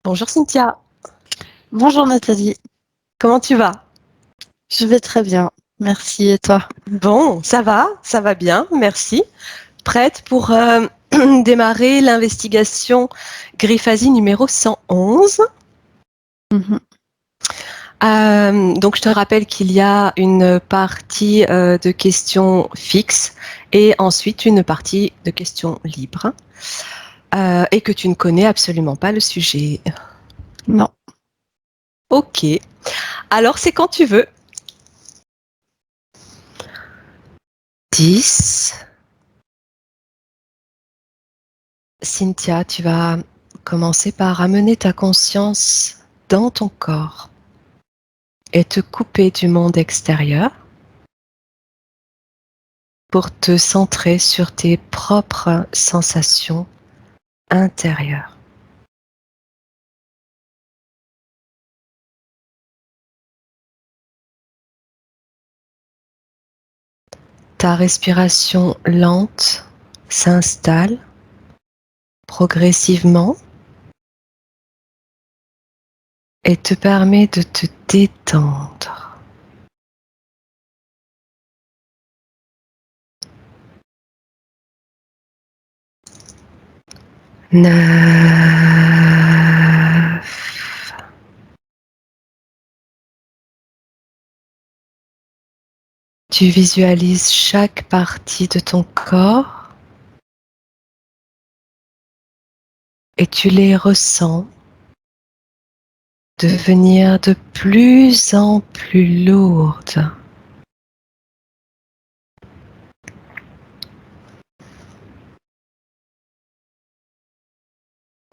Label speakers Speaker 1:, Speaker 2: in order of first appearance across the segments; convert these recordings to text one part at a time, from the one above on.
Speaker 1: Bonjour Cynthia,
Speaker 2: Bonjour Nathalie,
Speaker 1: comment tu vas?
Speaker 2: je vais très bien, merci et toi?
Speaker 1: Bon, ça va bien, merci. Prête pour démarrer l'investigation Griffasie numéro 111.
Speaker 2: Mhm.
Speaker 1: Donc je te rappelle qu'il y a une partie de questions fixes et ensuite une partie de questions libres et que tu ne connais absolument pas le sujet.
Speaker 2: Non,
Speaker 1: Ok, alors c'est quand tu veux. 10. Cynthia, tu vas commencer par amener ta conscience dans ton corps et te couper du monde extérieur pour te centrer sur tes propres sensations intérieures. Ta respiration lente s'installe progressivement et te permet de te détendre. Neuf. Tu visualises chaque partie de ton corps et tu les ressens devenir de plus en plus lourdes.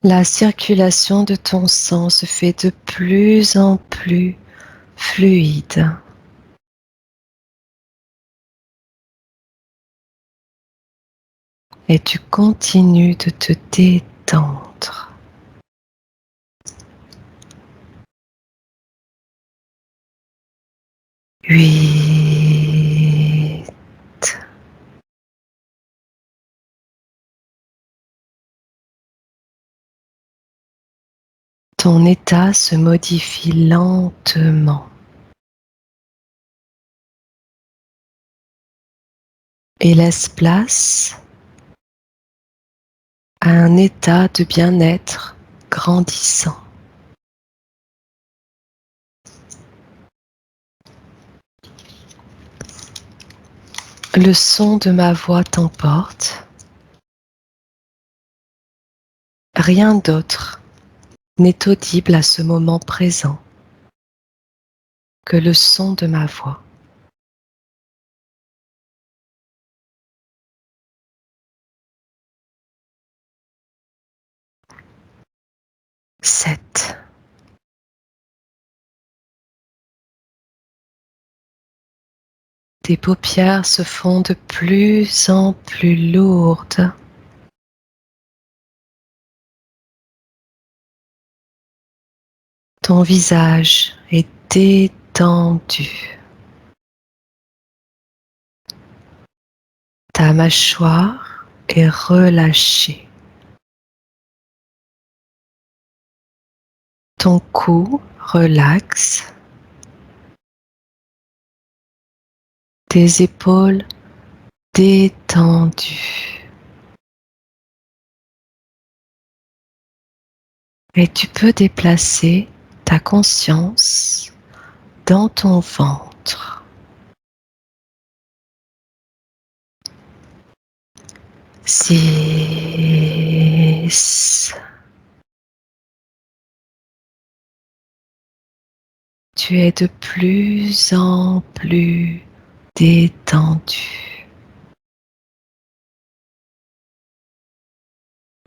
Speaker 1: La circulation de ton sang se fait de plus en plus fluide. Et tu continues de te détendre. 8. Ton état se modifie lentement et laisse place à un état de bien-être grandissant. Le son de ma voix t'emporte. Rien d'autre n'est audible à ce moment présent que le son de ma voix. 7. Tes paupières se font de plus en plus lourdes. Ton visage est détendu. Ta mâchoire est relâchée. Ton cou relaxe. Tes épaules détendues. Et tu peux déplacer ta conscience dans ton ventre. 6. Tu es de plus en plus détendu.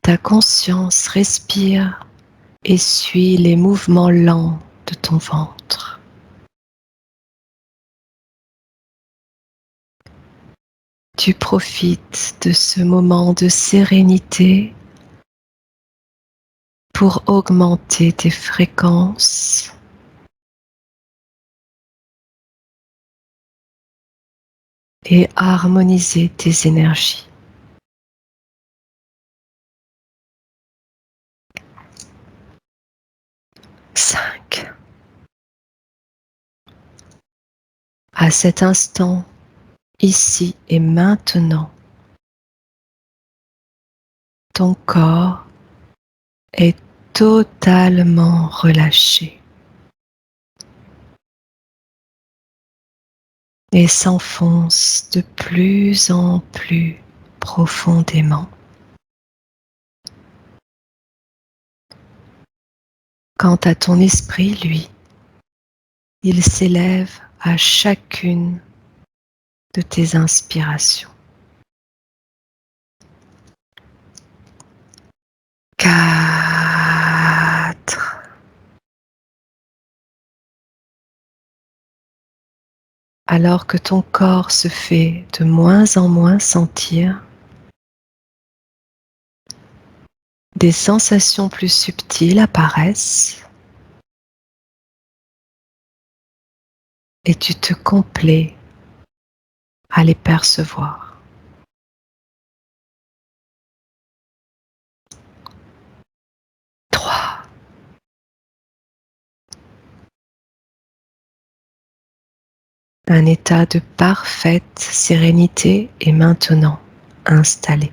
Speaker 1: Ta conscience respire et suit les mouvements lents de ton ventre. Tu profites de ce moment de sérénité pour augmenter tes fréquences et harmoniser tes énergies. 5. À cet instant, ici et maintenant, ton corps est totalement relâché et s'enfonce de plus en plus profondément. Quant à ton esprit, lui, il s'élève à chacune de tes inspirations. 4. Alors que ton corps se fait de moins en moins sentir, des sensations plus subtiles apparaissent et tu te complais à les percevoir. 3. Un état de parfaite sérénité est maintenant installé.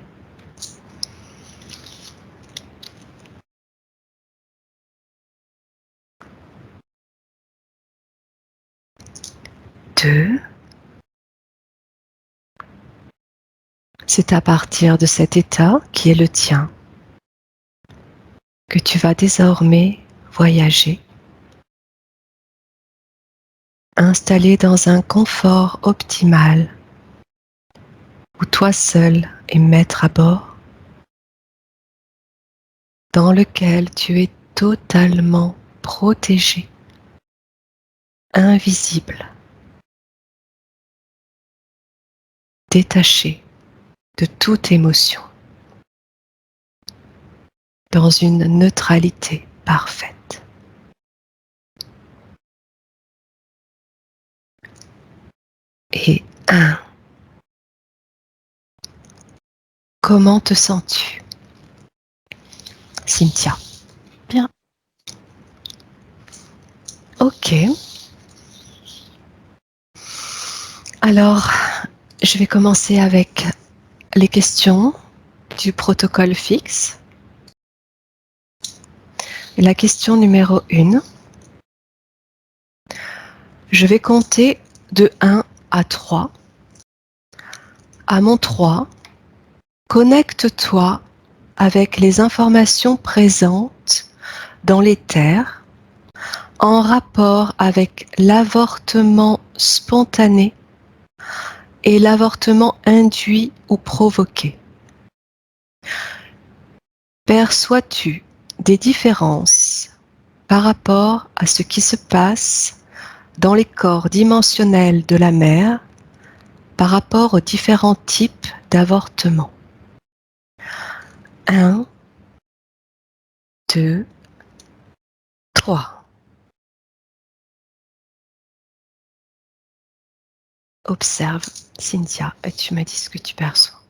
Speaker 1: 2. C'est à partir de cet état qui est le tien que tu vas désormais voyager, installé dans un confort optimal où toi seul es maître à bord, dans lequel tu es totalement protégé, invisible, détaché de toute émotion, dans une neutralité parfaite. Et 1. Comment te sens-tu, Cynthia?
Speaker 2: Bien.
Speaker 1: Ok. Alors, je vais commencer avec les questions du protocole fixe. La question numéro 1. Je vais compter de 1 à 3. À mon 3, connecte-toi avec les informations présentes dans l'éther en rapport avec l'avortement spontané et l'avortement induit ou provoqué. Perçois-tu des différences par rapport à ce qui se passe dans les corps dimensionnels de la mère par rapport aux différents types d'avortement? 1, 2, 3. Observe, Cynthia, et tu me dis ce que tu perçois.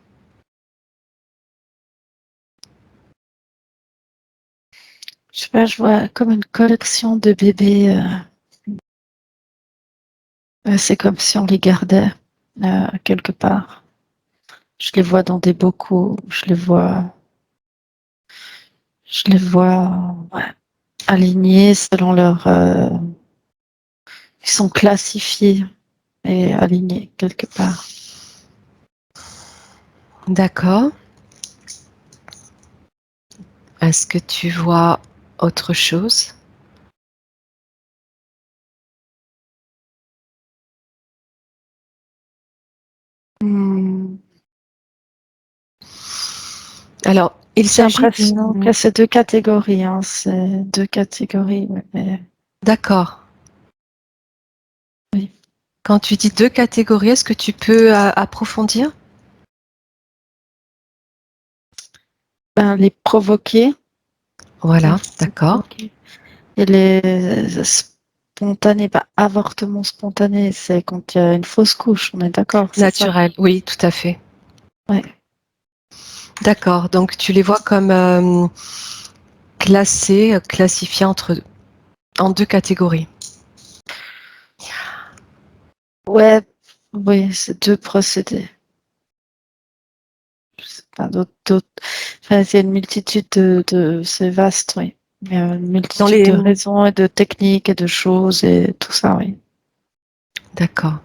Speaker 2: Je sais pas, je vois comme une collection de bébés. C'est comme si on les gardait quelque part. Je les vois dans des bocaux, je les vois ouais, alignés selon leur. Ils sont classifiés et alignés quelque part.
Speaker 1: D'accord. Est-ce que tu vois autre chose?
Speaker 2: Hmm.
Speaker 1: Alors, il
Speaker 2: J'ai
Speaker 1: s'agit
Speaker 2: l'impression que c'est deux catégories. Hein. C'est deux catégories. Mais...
Speaker 1: D'accord.
Speaker 2: Oui.
Speaker 1: Quand tu dis deux catégories, est-ce que tu peux approfondir?
Speaker 2: Ben, les provoquer.
Speaker 1: Voilà, d'accord.
Speaker 2: Et les spontanés, bah, avortement spontané, c'est quand il y a une fausse couche, on est d'accord, c'est ça?
Speaker 1: Naturel, oui, tout à fait.
Speaker 2: Ouais.
Speaker 1: D'accord, donc tu les vois comme classifiés entre en deux catégories.
Speaker 2: Ouais, oui, c'est deux procédés. Je sais pas, enfin, il y a une multitude c'est vaste, oui. Il y a une
Speaker 1: Dans
Speaker 2: multitude
Speaker 1: les...
Speaker 2: de raisons et de techniques et de choses et tout ça, oui.
Speaker 1: D'accord.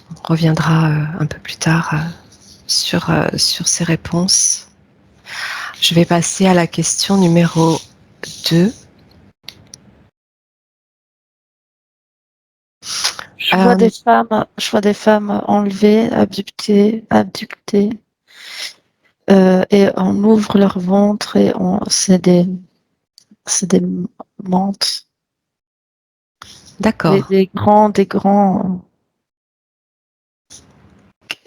Speaker 1: On reviendra un peu plus tard sur ces réponses. Je vais passer à la question numéro 2.
Speaker 2: Je vois des femmes enlevées, abductées, et on ouvre leur ventre et c'est des mantes,
Speaker 1: D'accord.
Speaker 2: des grands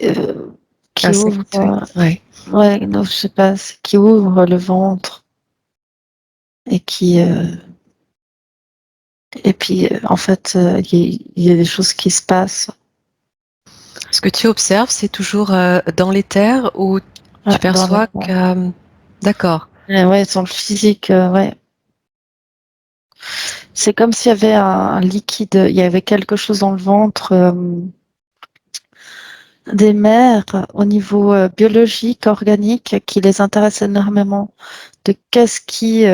Speaker 2: euh, qui ouvrent,
Speaker 1: Insectes, oui. Ouais.
Speaker 2: ouais, non, je sais pas, qui ouvrent le ventre et et puis en fait, il y a des choses qui se passent
Speaker 1: Ce que tu observes, c'est toujours dans l'éther ou tu
Speaker 2: dans
Speaker 1: perçois
Speaker 2: le,
Speaker 1: que... D'accord.
Speaker 2: ouais, sur le physique, ouais. C'est comme s'il y avait un liquide, il y avait quelque chose dans le ventre des mères au niveau biologique, organique, qui les intéresse énormément. De qu'est-ce qui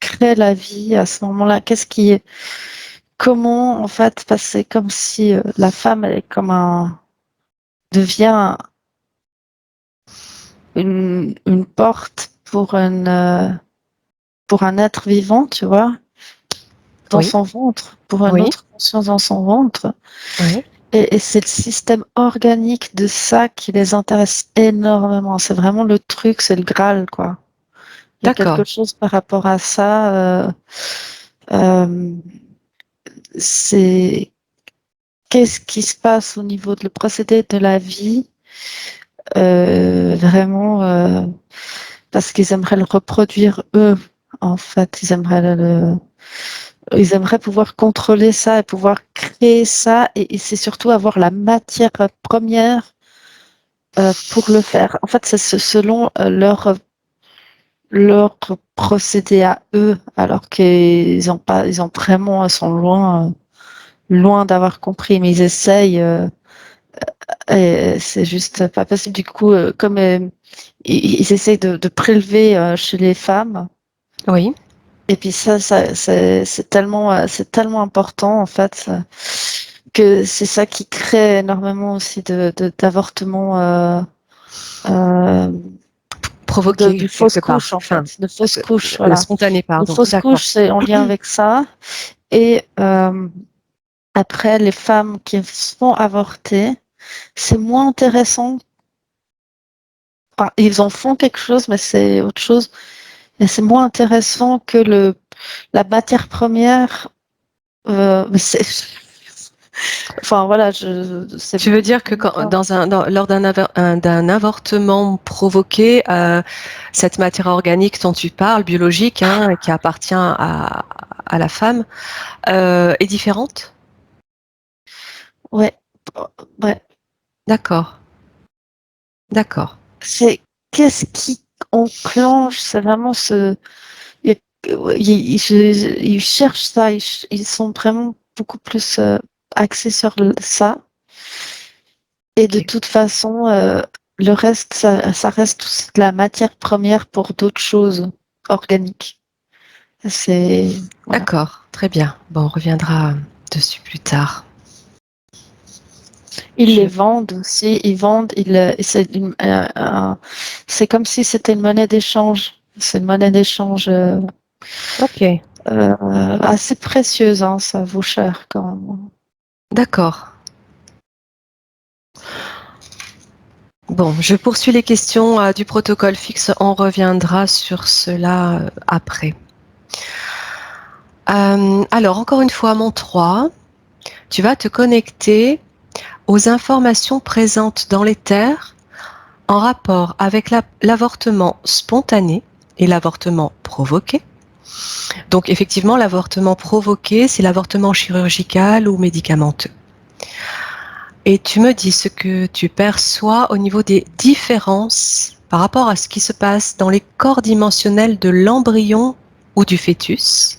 Speaker 2: crée la vie à ce moment-là, comment en fait, parce que c'est comme si la femme elle est comme devient une porte pour un être vivant, tu vois, dans
Speaker 1: Oui.
Speaker 2: son ventre, pour une
Speaker 1: Oui.
Speaker 2: autre conscience dans son ventre.
Speaker 1: Oui.
Speaker 2: Et c'est le système organique de ça qui les intéresse énormément. C'est vraiment le truc, c'est le Graal, quoi. Il y a quelque
Speaker 1: D'accord.
Speaker 2: chose par rapport à ça. Euh, c'est qu'est-ce qui se passe au niveau de le procédé de la vie, vraiment, parce qu'ils aimeraient le reproduire eux. En fait, ils aimeraient pouvoir contrôler ça et pouvoir créer ça. Et c'est surtout avoir la matière première pour le faire. En fait, c'est selon leur procédé à eux, alors qu'ils ont pas, ils ont vraiment, ils sont loin d'avoir compris, mais ils essayent. Et c'est juste pas possible. Du coup, comme ils essayent de prélever chez les femmes.
Speaker 1: Oui.
Speaker 2: Et puis ça c'est tellement important en fait que c'est ça qui crée énormément aussi d'avortements euh,
Speaker 1: Provoqué
Speaker 2: de
Speaker 1: quelque
Speaker 2: fausses
Speaker 1: part.
Speaker 2: couches en
Speaker 1: Enfin,
Speaker 2: fait, de fausses couches, voilà.
Speaker 1: spontané,
Speaker 2: Les
Speaker 1: pardon.
Speaker 2: fausses
Speaker 1: D'accord.
Speaker 2: couches, c'est en lien avec ça. Et après, les femmes qui sont avortées, c'est moins intéressant. Enfin, ils en font quelque chose, mais c'est autre chose. Et c'est moins intéressant que la matière première. Mais enfin voilà, c'est
Speaker 1: Tu veux dire que lors d'un avortement provoqué, cette matière organique dont tu parles, biologique, hein, qui appartient à la femme, est différente?
Speaker 2: ouais, ouais.
Speaker 1: D'accord. D'accord.
Speaker 2: C'est qu'est-ce qui enclenche, c'est vraiment il, ils cherchent ça, ils sont vraiment beaucoup plus axés sur ça. Et de
Speaker 1: Ok.
Speaker 2: toute façon, le reste, ça reste de la matière première pour d'autres choses organiques. C'est voilà.
Speaker 1: D'accord. Très bien. Bon, on reviendra dessus plus tard.
Speaker 2: Ils les
Speaker 1: Je...
Speaker 2: vendent aussi, ils vendent, c'est comme si c'était une monnaie d'échange. C'est une monnaie d'échange
Speaker 1: Ok.
Speaker 2: assez précieuse, hein, ça vaut cher quand même.
Speaker 1: D'accord. Bon, je poursuis les questions du protocole fixe. On reviendra sur cela après. Alors, encore une fois, mon 3, tu vas te connecter aux informations présentes dans l'éther en rapport avec l'avortement spontané et l'avortement provoqué. Donc, effectivement, l'avortement provoqué, c'est l'avortement chirurgical ou médicamenteux. Et tu me dis ce que tu perçois au niveau des différences par rapport à ce qui se passe dans les corps dimensionnels de l'embryon ou du fœtus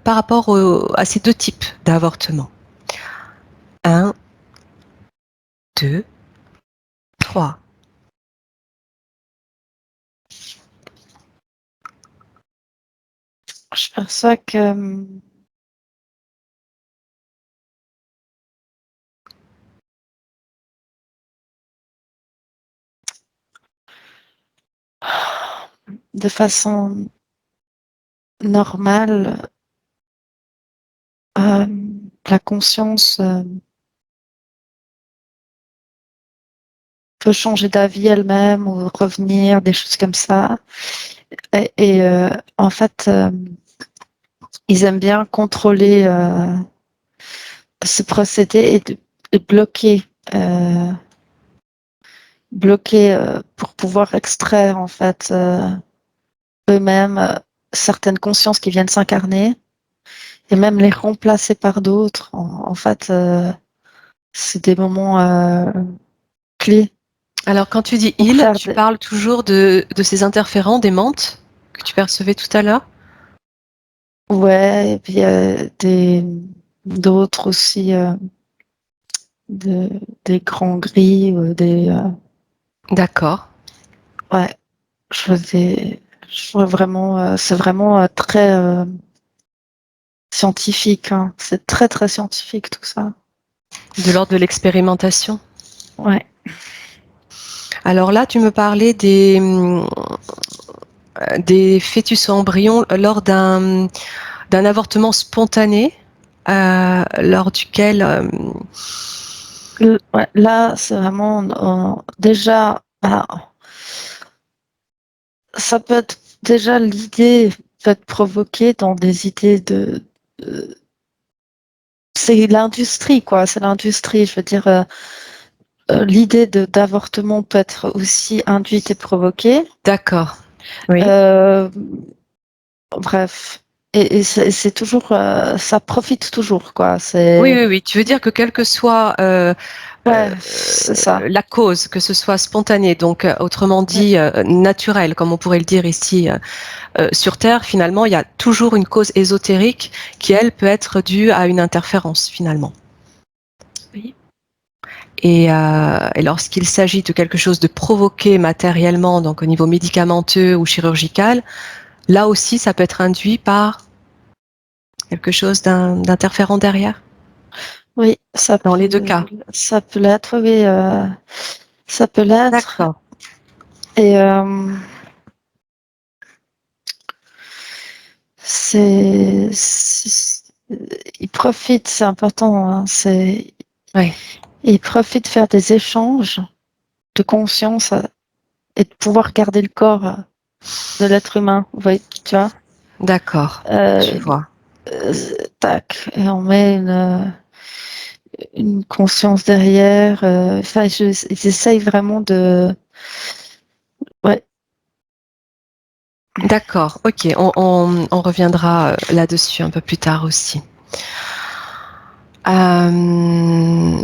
Speaker 1: par rapport à ces deux types d'avortement. 1, 2, 3.
Speaker 2: Je perçois que de façon normale, la conscience peut changer d'avis elle-même ou revenir, des choses comme ça. Et en fait, ils aiment bien contrôler ce procédé et de bloquer, pour pouvoir extraire en fait eux-mêmes certaines consciences qui viennent s'incarner et même les remplacer par d'autres. En fait, c'est des moments clés
Speaker 1: Alors, quand tu dis
Speaker 2: pour
Speaker 1: il,
Speaker 2: faire
Speaker 1: tu parles toujours de ces interférents, des mantes que tu percevais tout à l'heure?
Speaker 2: ouais, et puis d'autres aussi, de, des grands gris,
Speaker 1: D'accord.
Speaker 2: ouais, je vois vraiment, c'est vraiment très scientifique, hein. C'est très très scientifique tout ça.
Speaker 1: De l'ordre de l'expérimentation.
Speaker 2: Ouais.
Speaker 1: Alors là, tu me parlais des fœtus embryons lors d'un avortement spontané, lors duquel...
Speaker 2: Ouais, là, c'est vraiment déjà, bah, ça peut être déjà l'idée peut être provoquée dans des idées de- c'est l'industrie quoi, c'est l'industrie. Je veux dire, l'idée d'avortement peut être aussi induite et provoquée.
Speaker 1: D'accord. Oui.
Speaker 2: Euh, Bref, et c'est toujours, ça profite toujours quoi.
Speaker 1: Oui,
Speaker 2: C'est
Speaker 1: oui, oui. Tu veux dire que quelle que soit
Speaker 2: ouais, c'est ça.
Speaker 1: la cause, que ce soit spontané, donc autrement
Speaker 2: Ouais,
Speaker 1: dit naturel, comme on pourrait le dire ici sur Terre, finalement, il y a toujours une cause ésotérique qui, elle, peut être due à une interférence, finalement.
Speaker 2: oui.
Speaker 1: Et lorsqu'il s'agit de quelque chose de provoqué matériellement, donc au niveau médicamenteux ou chirurgical, là aussi, ça peut être induit par quelque chose d'interférent derrière,
Speaker 2: Oui,
Speaker 1: dans les deux cas.
Speaker 2: ça peut l'être, oui, ça peut l'être.
Speaker 1: D'accord.
Speaker 2: Et ils profitent, c'est important, hein,
Speaker 1: Oui,
Speaker 2: ils profitent de faire des échanges de conscience et de pouvoir garder le corps de l'être humain. Vous voyez, tu vois,
Speaker 1: d'accord. Je
Speaker 2: euh,
Speaker 1: vois.
Speaker 2: euh, tac, et on met une conscience derrière. Enfin, ils essayent vraiment de, ouais,
Speaker 1: D'accord. Ok. On reviendra là-dessus un peu plus tard aussi. Euh,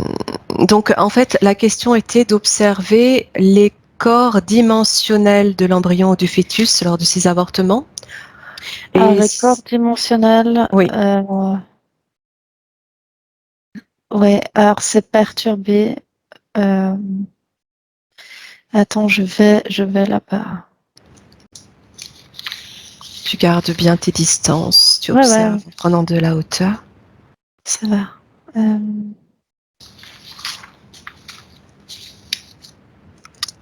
Speaker 1: donc, en fait, la question était d'observer les corps dimensionnels de l'embryon ou du fœtus lors de ces avortements. Et
Speaker 2: avec corps dimensionnel.
Speaker 1: oui,
Speaker 2: Ouais, alors c'est perturbé. Euh, Attends, je vais là-bas.
Speaker 1: tu gardes bien tes distances, tu
Speaker 2: Ouais, ouais,
Speaker 1: observes en prenant de la hauteur.
Speaker 2: ça va. Euh,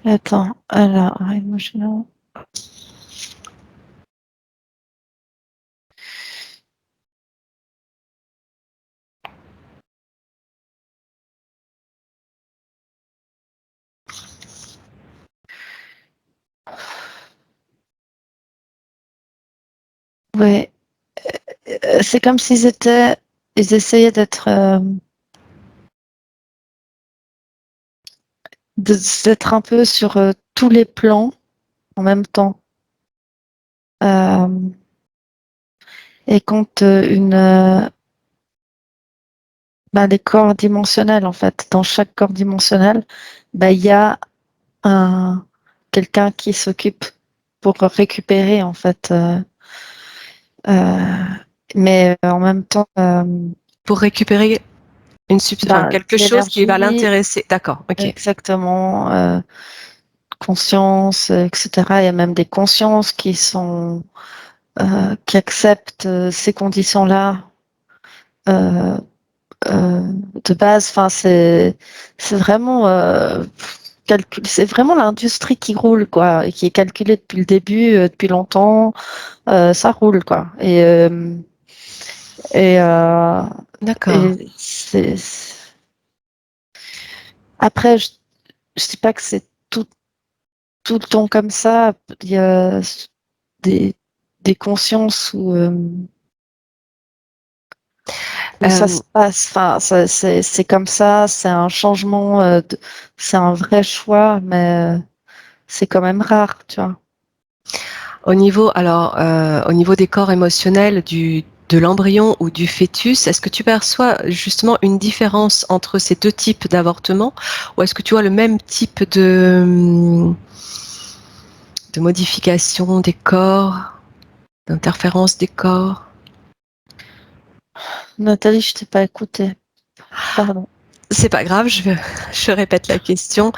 Speaker 2: Attends, alors, emotional. Ouais, c'est comme ils essayaient d'être un peu sur tous les plans en même temps. Euh, et quand bah, les corps dimensionnels, en fait, dans chaque corps dimensionnel, bah, il y a un quelqu'un qui s'occupe pour récupérer, en fait. Euh, mais en même temps,
Speaker 1: Pour récupérer quelque chose qui va
Speaker 2: l'énergie,
Speaker 1: l'intéresser. D'accord, ok.
Speaker 2: exactement, conscience, etc. Il y a même des consciences qui acceptent ces conditions-là euh, de base. Enfin, c'est vraiment c'est vraiment l'industrie qui roule, quoi, et qui est calculée depuis le début, depuis longtemps. Ça roule, quoi. Et, euh,
Speaker 1: D'accord.
Speaker 2: et après, je dis pas que c'est tout le temps comme ça. Il y a des, des consciences où ça
Speaker 1: Euh,
Speaker 2: se passe. Enfin, c'est comme ça. C'est un changement. C'est un vrai choix, mais c'est quand même rare, tu vois.
Speaker 1: au niveau des corps émotionnels de l'embryon ou du fœtus, est-ce que tu perçois justement une différence entre ces deux types d'avortement, ou est-ce que tu vois le même type de modification des corps, d'interférence des corps?
Speaker 2: Nathalie, je t'ai pas écouté. Pardon.
Speaker 1: C'est pas grave, je répète la question.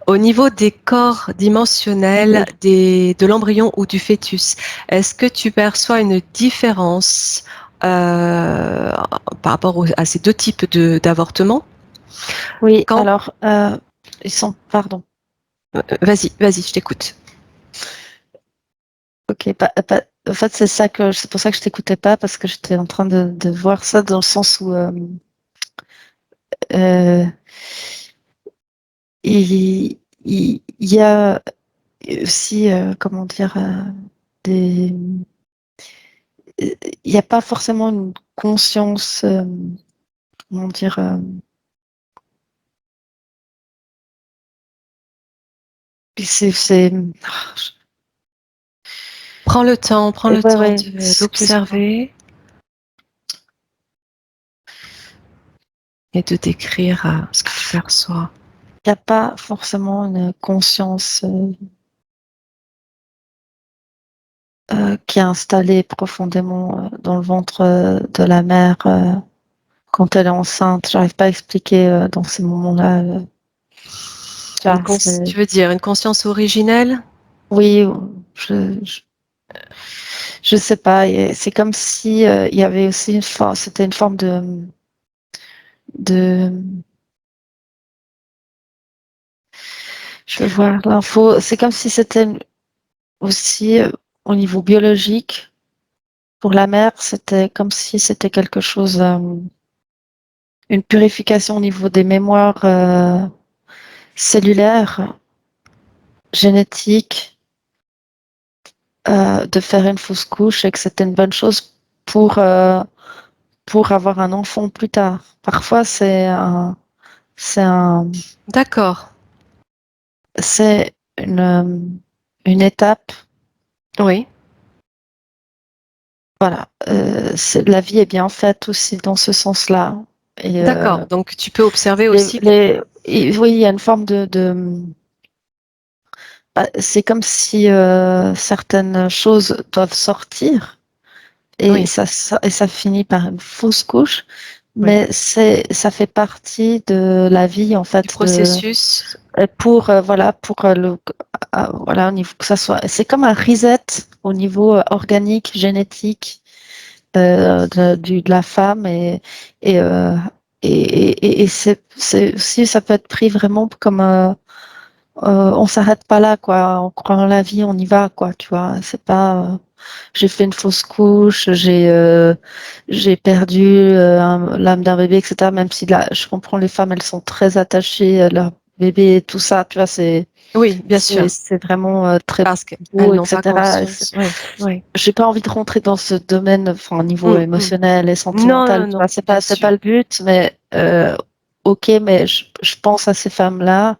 Speaker 1: Au niveau des corps dimensionnels
Speaker 2: Oui.
Speaker 1: de l'embryon ou du fœtus, est-ce que tu perçois une différence par rapport à ces deux types d'avortements?
Speaker 2: Oui.
Speaker 1: Quand,
Speaker 2: Alors, ils sont. Pardon.
Speaker 1: vas-y, je t'écoute.
Speaker 2: Ok. En fait, c'est pour ça que je t'écoutais pas parce que j'étais en train de voir ça dans le sens où euh, il y a aussi, comment dire, des. Il n'y a pas forcément une conscience, comment dire. C'est.
Speaker 1: Prends le
Speaker 2: Ouais,
Speaker 1: temps
Speaker 2: ouais. Excuse-moi.
Speaker 1: d'observer et de décrire ce que tu perçois.
Speaker 2: Il n'y a pas forcément une conscience qui est installée profondément dans le ventre de la mère quand elle est enceinte. J'arrive pas à expliquer dans ces moments-là. Tu vois,
Speaker 1: Tu veux dire une conscience originelle?
Speaker 2: oui, je, je, je sais pas. C'est comme si il y avait aussi une forme. C'était une forme de. Je vais voir l'info. C'est comme si c'était aussi au niveau biologique. Pour la mère, c'était comme si c'était quelque chose, une purification au niveau des mémoires cellulaires, génétiques, de faire une fausse couche et que c'était une bonne chose pour, euh, pour avoir un enfant plus tard. Parfois, c'est un,
Speaker 1: D'accord.
Speaker 2: c'est une étape.
Speaker 1: Oui.
Speaker 2: Voilà, la vie est bien faite aussi dans ce sens-là. Et
Speaker 1: D'accord. Donc tu peux observer aussi.
Speaker 2: oui, il y a une forme c'est comme si certaines choses doivent sortir et
Speaker 1: Oui,
Speaker 2: ça finit par une fausse couche,
Speaker 1: oui.
Speaker 2: mais ça fait partie de la vie en
Speaker 1: Du
Speaker 2: fait
Speaker 1: processus.
Speaker 2: pour voilà pour voilà au niveau que ça soit c'est comme un reset au niveau organique génétique de la femme et euh, et c'est aussi ça peut être pris vraiment comme on s'arrête pas là, quoi. On croit en la vie, on y va, quoi. Tu vois, c'est pas. J'ai fait une fausse couche, j'ai perdu l'âme d'un bébé, etc. Même si là, je comprends les femmes, elles sont très attachées à leur bébé, et tout ça. Tu vois,
Speaker 1: Oui, bien sûr.
Speaker 2: c'est vraiment très
Speaker 1: Parce qu'elles
Speaker 2: beau,
Speaker 1: n'ont pas
Speaker 2: etc.
Speaker 1: conscience. Oui, oui.
Speaker 2: J'ai pas envie de rentrer dans ce domaine, enfin, au niveau
Speaker 1: Mm, mm.
Speaker 2: émotionnel et
Speaker 1: Non,
Speaker 2: sentimental.
Speaker 1: non,
Speaker 2: Tu
Speaker 1: non,
Speaker 2: vois,
Speaker 1: bien
Speaker 2: c'est
Speaker 1: sûr.
Speaker 2: pas le but, mais ok, mais je pense à ces femmes-là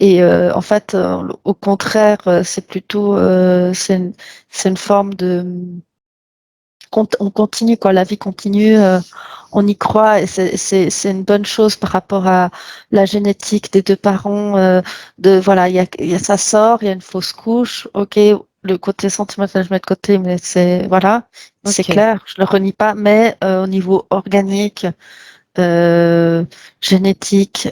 Speaker 2: et en fait, au contraire, c'est plutôt c'est une forme de on continue quoi, la vie continue, on y croit et c'est une bonne chose par rapport à la génétique des deux parents. De voilà, ça sort, il y a une fausse couche, ok, le côté sentimental, je mets de côté, mais voilà, c'est
Speaker 1: Ok.
Speaker 2: clair, je le renie pas, mais au niveau organique, euh, génétique,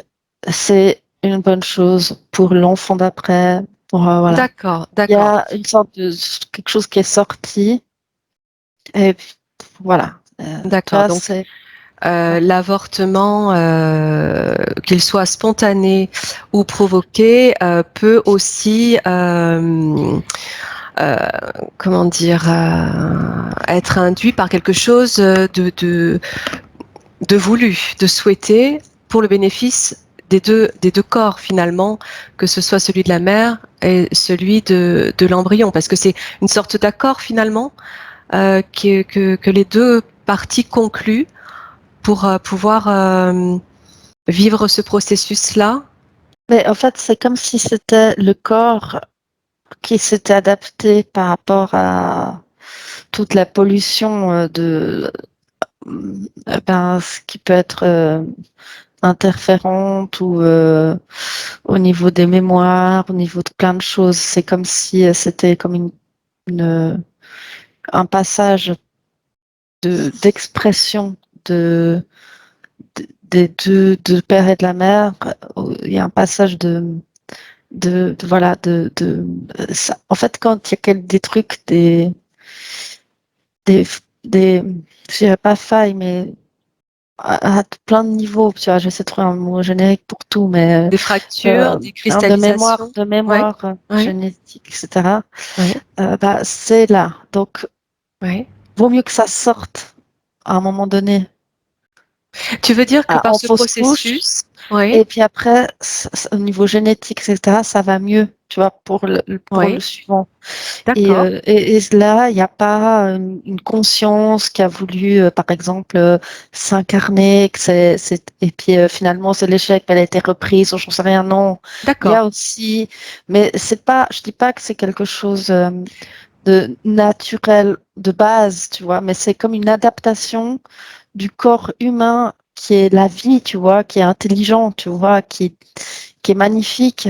Speaker 2: c'est une bonne chose pour l'enfant d'après, voilà.
Speaker 1: D'accord,
Speaker 2: Il y
Speaker 1: d'accord,
Speaker 2: a une sorte de quelque chose qui est sorti, et puis, voilà. Tu
Speaker 1: d'accord.
Speaker 2: vois,
Speaker 1: Donc,
Speaker 2: c'est ouais.
Speaker 1: l'avortement, qu'il soit spontané ou provoqué, peut aussi, euh, comment dire, être induit par quelque chose de voulu, de souhaité pour le bénéfice des deux corps finalement, que ce soit celui de la mère et celui de l'embryon, parce que c'est une sorte d'accord finalement que les deux parties concluent pour pouvoir vivre ce processus-là.
Speaker 2: Mais en fait, c'est comme si c'était le corps qui s'était adapté par rapport à toute la pollution ce qui peut être interférente ou au niveau des mémoires, au niveau de plein de choses. C'est comme si c'était comme une- un passage d'expression de, des deux, de père et de la mère. Il y a un passage voilà, ça. En fait, quand il y a des trucs, des, des, je dirais pas failles, mais à plein de niveaux, tu vois, j'essaie de trouver un mot générique pour tout, mais
Speaker 1: Des fractures, des cristallisations.
Speaker 2: de
Speaker 1: Ouais,
Speaker 2: mémoire
Speaker 1: ouais,
Speaker 2: génétique, etc.
Speaker 1: ouais,
Speaker 2: C'est là. Donc,
Speaker 1: ouais.
Speaker 2: vaut mieux que ça sorte à un moment donné
Speaker 1: Tu veux dire que par
Speaker 2: en
Speaker 1: ce
Speaker 2: fausse couche,
Speaker 1: processus, ouais,
Speaker 2: et puis après, au niveau génétique, etc., ça va mieux, tu vois, pour le
Speaker 1: ouais,
Speaker 2: suivant.
Speaker 1: d'accord,
Speaker 2: Et là, il n'y a pas une conscience qui a voulu, par exemple, s'incarner, et puis finalement c'est l'échec, elle a été reprise, ou j'en sais rien, non. Il y
Speaker 1: d'accord,
Speaker 2: a aussi, mais c'est pas, je dis pas que c'est quelque chose de naturel, de base, tu vois, mais c'est comme une adaptation du corps humain qui est la vie, tu vois, qui est intelligent, tu vois, qui est magnifique,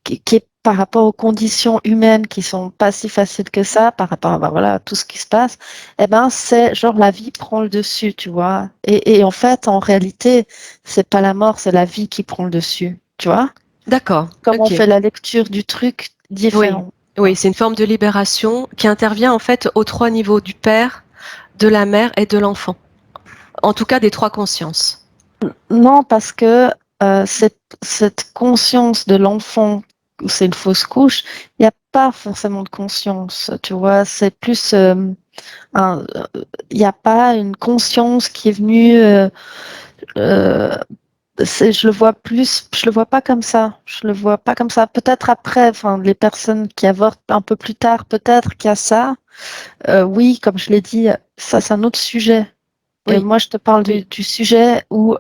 Speaker 2: qui est par rapport aux conditions humaines qui sont pas si faciles que ça, par rapport à voilà, tout ce qui se passe, eh ben, c'est genre la vie prend le dessus, tu vois. Et en fait, en réalité, c'est pas la mort, c'est la vie qui prend le dessus, tu vois.
Speaker 1: d'accord,
Speaker 2: Comme on
Speaker 1: ok.
Speaker 2: fait la lecture du truc
Speaker 1: Oui,
Speaker 2: différent.
Speaker 1: oui, c'est une forme de libération qui intervient en fait aux trois niveaux du père, de la mère et de l'enfant. En tout cas, des trois consciences.
Speaker 2: Non, parce que cette conscience de l'enfant, où c'est une fausse couche, il n'y a pas forcément de conscience, tu vois, c'est plus il n'y a pas une conscience qui est venue. Euh, je le vois plus, je le vois pas comme ça. Je le vois pas comme ça. Peut-être après, enfin, les personnes qui avortent un peu plus tard, peut-être qu'il y a ça. Oui, comme je l'ai dit, ça c'est un autre sujet. Et
Speaker 1: Oui,
Speaker 2: moi, je te parle
Speaker 1: oui.
Speaker 2: du sujet où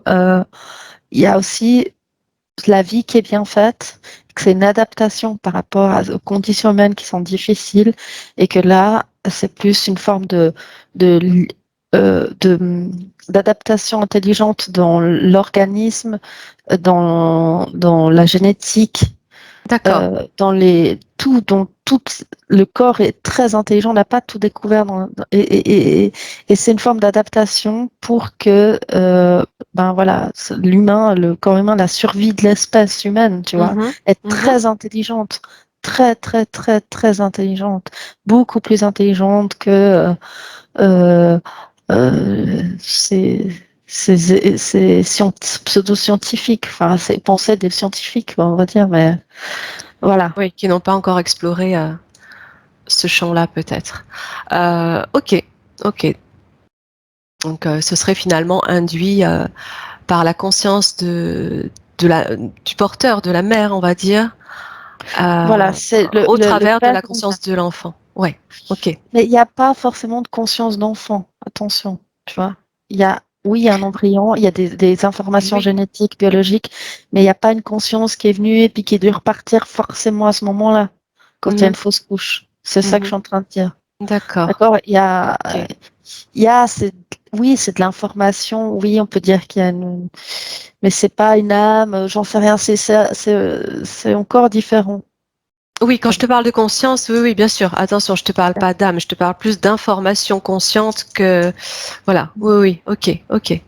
Speaker 2: il y a aussi la vie qui est bien faite, que c'est une adaptation par rapport aux conditions humaines qui sont difficiles, et que là, c'est plus une forme de, de d'adaptation intelligente dans l'organisme, dans la génétique,
Speaker 1: D'accord.
Speaker 2: donc tout le corps est très intelligent, on n'a pas tout découvert et c'est une forme d'adaptation pour que ben voilà, l'humain, le corps humain, la survie de l'espèce humaine, tu vois,
Speaker 1: Mhm,
Speaker 2: est
Speaker 1: mhm.
Speaker 2: très intelligente, très intelligente, beaucoup plus intelligente que euh, c'est pseudo-scientifique, enfin c'est pensée des scientifiques, on va dire, mais voilà.
Speaker 1: Oui, qui n'ont pas encore exploré ce champ-là, peut-être. Ok, ok. Donc, ce serait finalement induit par la conscience du porteur, de la mère, on va dire,
Speaker 2: Voilà,
Speaker 1: euh,
Speaker 2: c'est
Speaker 1: au
Speaker 2: le
Speaker 1: travers de
Speaker 2: père
Speaker 1: la
Speaker 2: ou la-
Speaker 1: conscience de l'enfant. Ouais, ok.
Speaker 2: Mais il n'y a pas forcément de conscience d'enfant, attention, tu vois. Il y a, oui, il y a un embryon, il y a des informations
Speaker 1: Oui.
Speaker 2: génétiques, biologiques, mais il n'y a pas une conscience qui est venue et puis qui est dû repartir forcément à ce moment-là, quand il y a une
Speaker 1: Mhm,
Speaker 2: fausse couche. C'est ça que je
Speaker 1: mhm.
Speaker 2: suis en train de dire.
Speaker 1: D'accord.
Speaker 2: D'accord?
Speaker 1: Ok.
Speaker 2: Il y a, oui, c'est de l'information, oui, on peut dire qu'il y a mais c'est pas une âme, j'en sais rien, c'est encore différent.
Speaker 1: Oui, quand je te parle de conscience, oui, oui, bien sûr. Attention, je te parle pas d'âme, je te parle plus d'information consciente que, voilà. Oui, oui, ok, ok.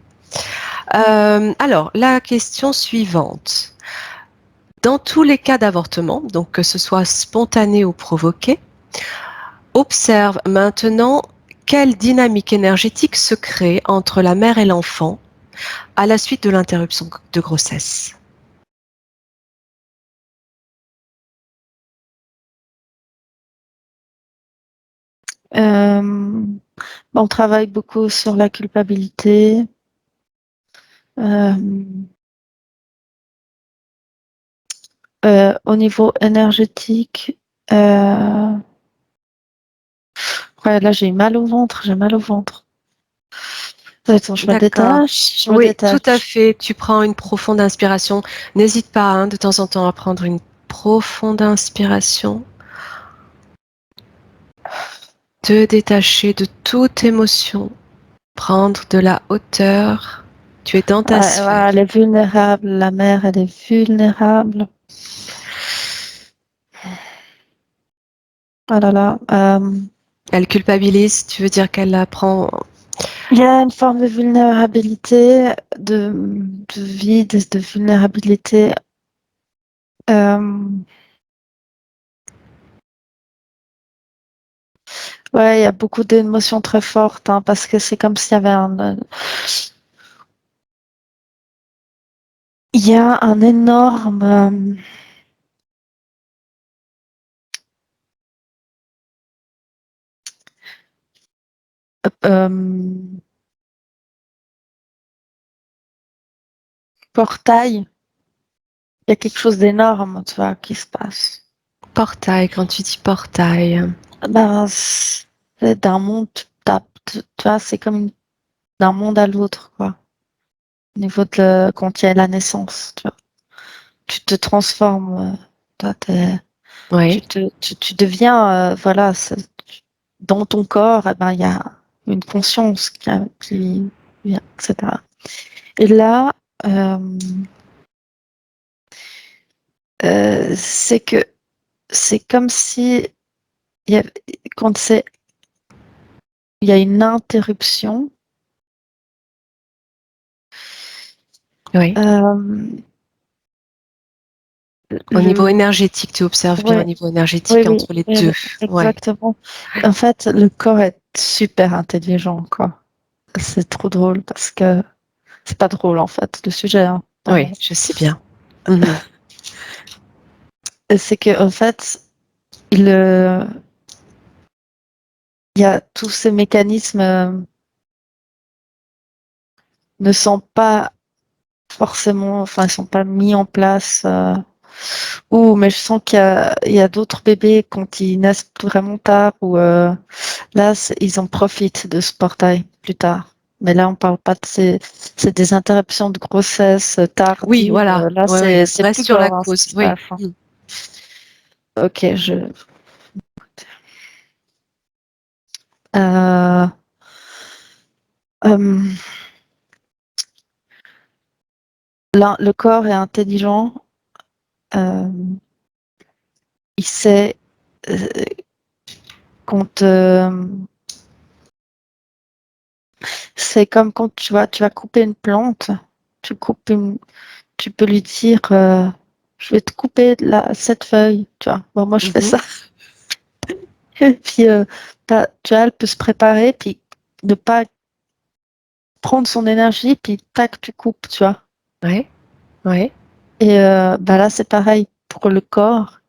Speaker 1: Alors, la question suivante. Dans tous les cas d'avortement, donc que ce soit spontané ou provoqué, observe maintenant quelle dynamique énergétique se crée entre la mère et l'enfant à la suite de l'interruption de grossesse.
Speaker 2: Euh, on travaille beaucoup sur la culpabilité. Euh, au niveau énergétique, euh, ouais, là j'ai mal au ventre, j'ai mal au ventre. Attends, je me
Speaker 1: D'accord.
Speaker 2: détache, je me
Speaker 1: Oui, tout à
Speaker 2: détache.
Speaker 1: fait. Tu prends une profonde inspiration. N'hésite pas, hein, de temps en temps à prendre une profonde inspiration. Te détacher de toute émotion. Prendre de la hauteur. Tu es dans ta
Speaker 2: Ouais,
Speaker 1: sphère.
Speaker 2: ouais, elle est vulnérable, la mère, elle est vulnérable. Oh là là.
Speaker 1: Elle culpabilise. Tu veux dire qu'elle la prend.
Speaker 2: Il y a une forme de vulnérabilité, de vide, de vulnérabilité. Euh, ouais, il y a beaucoup d'émotions très fortes, hein, parce que c'est comme s'il y avait il y a un énorme euh, portail. Il y a quelque chose d'énorme, tu vois, qui se passe.
Speaker 1: Portail, quand tu dis portail.
Speaker 2: Ben, c'est d'un monde, tu vois, c'est comme d'un monde à l'autre, quoi. Au niveau de quand il y a la naissance, tu vois. Tu te transformes, toi,
Speaker 1: Oui,
Speaker 2: tu deviens, voilà, dans ton corps, eh ben, il y a une conscience qui vient, etc. Et là, euh, c'est que c'est comme si il y a, quand il y a une interruption,
Speaker 1: oui.
Speaker 2: euh,
Speaker 1: Au niveau
Speaker 2: le,
Speaker 1: énergétique, tu observes bien au
Speaker 2: ouais,
Speaker 1: niveau
Speaker 2: oui,
Speaker 1: énergétique
Speaker 2: oui,
Speaker 1: entre les
Speaker 2: oui,
Speaker 1: deux.
Speaker 2: oui,
Speaker 1: Ouais.
Speaker 2: exactement. En fait, le corps est super intelligent, quoi. C'est trop drôle parce que c'est pas drôle, en fait, le sujet, hein.
Speaker 1: Oui, je sais bien. Mhm.
Speaker 2: C'est que, en fait, le, il y a tous ces mécanismes ne sont pas forcément, enfin, ils sont pas mis en place. Ou, mais je sens il y a d'autres bébés quand ils naissent vraiment tard ou là, ils en profitent de ce portail plus tard. Mais là, on parle pas de c'est des interruptions de grossesse
Speaker 1: Oui,
Speaker 2: tardives.
Speaker 1: voilà.
Speaker 2: Là,
Speaker 1: Oui, oui.
Speaker 2: c'est
Speaker 1: Reste
Speaker 2: plus
Speaker 1: sur la
Speaker 2: gore, hein, ce
Speaker 1: cause.
Speaker 2: qui se
Speaker 1: Oui.
Speaker 2: passe, hein.
Speaker 1: Mhm.
Speaker 2: Ok, euh, euh, le corps est intelligent. euh, il sait euh, quand c'est comme quand tu vas couper une plante, tu coupes une, tu peux lui dire, je vais te couper cette feuille, tu vois. Bon, moi, je fais
Speaker 1: Mhm.
Speaker 2: ça. Et puis, tu vois, elle peut se préparer, puis ne pas prendre son énergie, puis tac, tu coupes, tu vois.
Speaker 1: Ouais, ouais.
Speaker 2: Et bah là, c'est pareil pour le corps,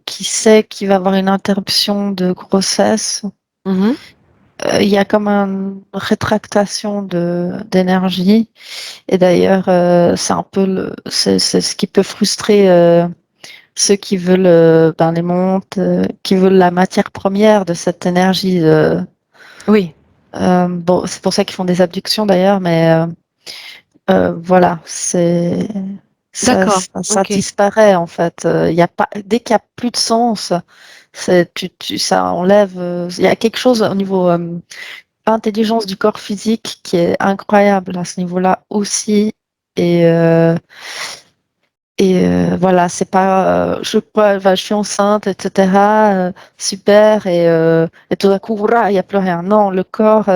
Speaker 2: qui sait qu'il va avoir une interruption de grossesse.
Speaker 1: Mhm.
Speaker 2: Il y a comme une rétractation d'énergie. Et d'ailleurs, c'est un peu c'est ce qui peut frustrer ceux qui veulent ben, les montes, qui veulent la matière première de cette énergie.
Speaker 1: Oui,
Speaker 2: Bon, c'est pour ça qu'ils font des abductions d'ailleurs, mais voilà,
Speaker 1: d'accord.
Speaker 2: ça
Speaker 1: Ok.
Speaker 2: disparaît en fait. Il y a pas, dès qu'il n'y a plus de sens, ça enlève. Il y a quelque chose au niveau intelligence du corps physique qui est incroyable à ce niveau-là aussi. Et voilà, c'est pas, je suis enceinte, etc. Super, et tout d'un coup, voilà, il n'y a plus rien. Non, le corps,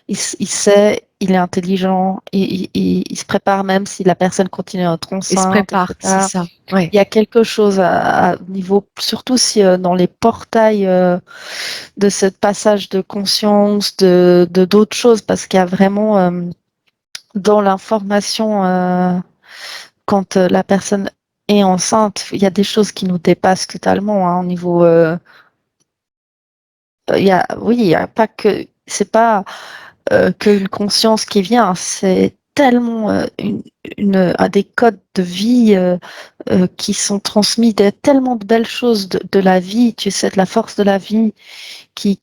Speaker 2: il sait, il est intelligent, il se prépare même si la personne continue à être
Speaker 1: Il se
Speaker 2: enceinte,
Speaker 1: prépare, c'est
Speaker 2: etc.
Speaker 1: ça. Ouais.
Speaker 2: Il y a quelque chose à niveau, surtout si dans les portails de ce passage de conscience, de d'autres choses, parce qu'il y a vraiment dans l'information. Quand la personne est enceinte, il y a des choses qui nous dépassent totalement hein, au niveau. Oui, il y a pas que. C'est pas qu'une conscience qui vient, c'est tellement des codes de vie qui sont transmis, tellement de belles choses de la vie, tu sais, de la force de la vie qui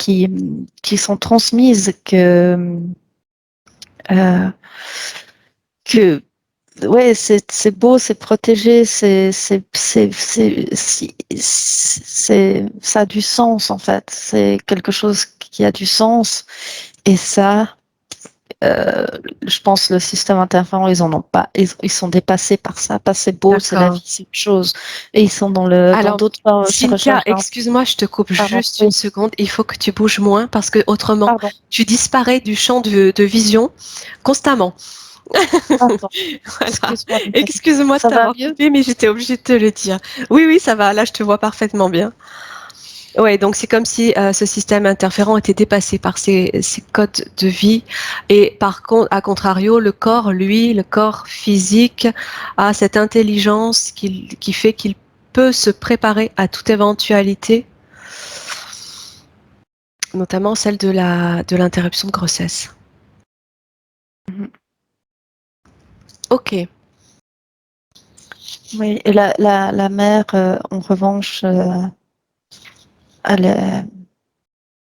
Speaker 2: sont transmises euh, que ouais, c'est beau, c'est protégé, ça a du sens en fait. C'est quelque chose qui a du sens. Et ça, euh, je pense le système interférent, ils en ont pas, ils sont dépassés par ça. Pas c'est beau, c'est la
Speaker 1: D'accord.
Speaker 2: vie, c'est une chose. Et ils sont dans
Speaker 1: Alors,
Speaker 2: d'autres
Speaker 1: Cynthia,
Speaker 2: recherches.
Speaker 1: excuse-moi, je te coupe
Speaker 2: Pardon,
Speaker 1: juste une
Speaker 2: oui,
Speaker 1: seconde. Il faut que tu bouges moins parce que autrement,
Speaker 2: pardon,
Speaker 1: tu disparais du champ de vision constamment.
Speaker 2: pardon.
Speaker 1: Voilà.
Speaker 2: Excuse-moi.
Speaker 1: Excuse-moi de
Speaker 2: Ça va
Speaker 1: t'avoir
Speaker 2: mieux?
Speaker 1: coupé, mais j'étais obligée de te le dire. Oui, oui, ça va. Là, je te vois parfaitement bien. Ouais, donc c'est comme si ce système interférent était dépassé par ces codes de vie. Et par contre, à contrario, le corps, lui, le corps physique, a cette intelligence qui fait qu'il peut se préparer à toute éventualité, notamment celle de l'interruption de grossesse.
Speaker 2: Mhm.
Speaker 1: Ok,
Speaker 2: Oui, et la mère, en revanche, elle,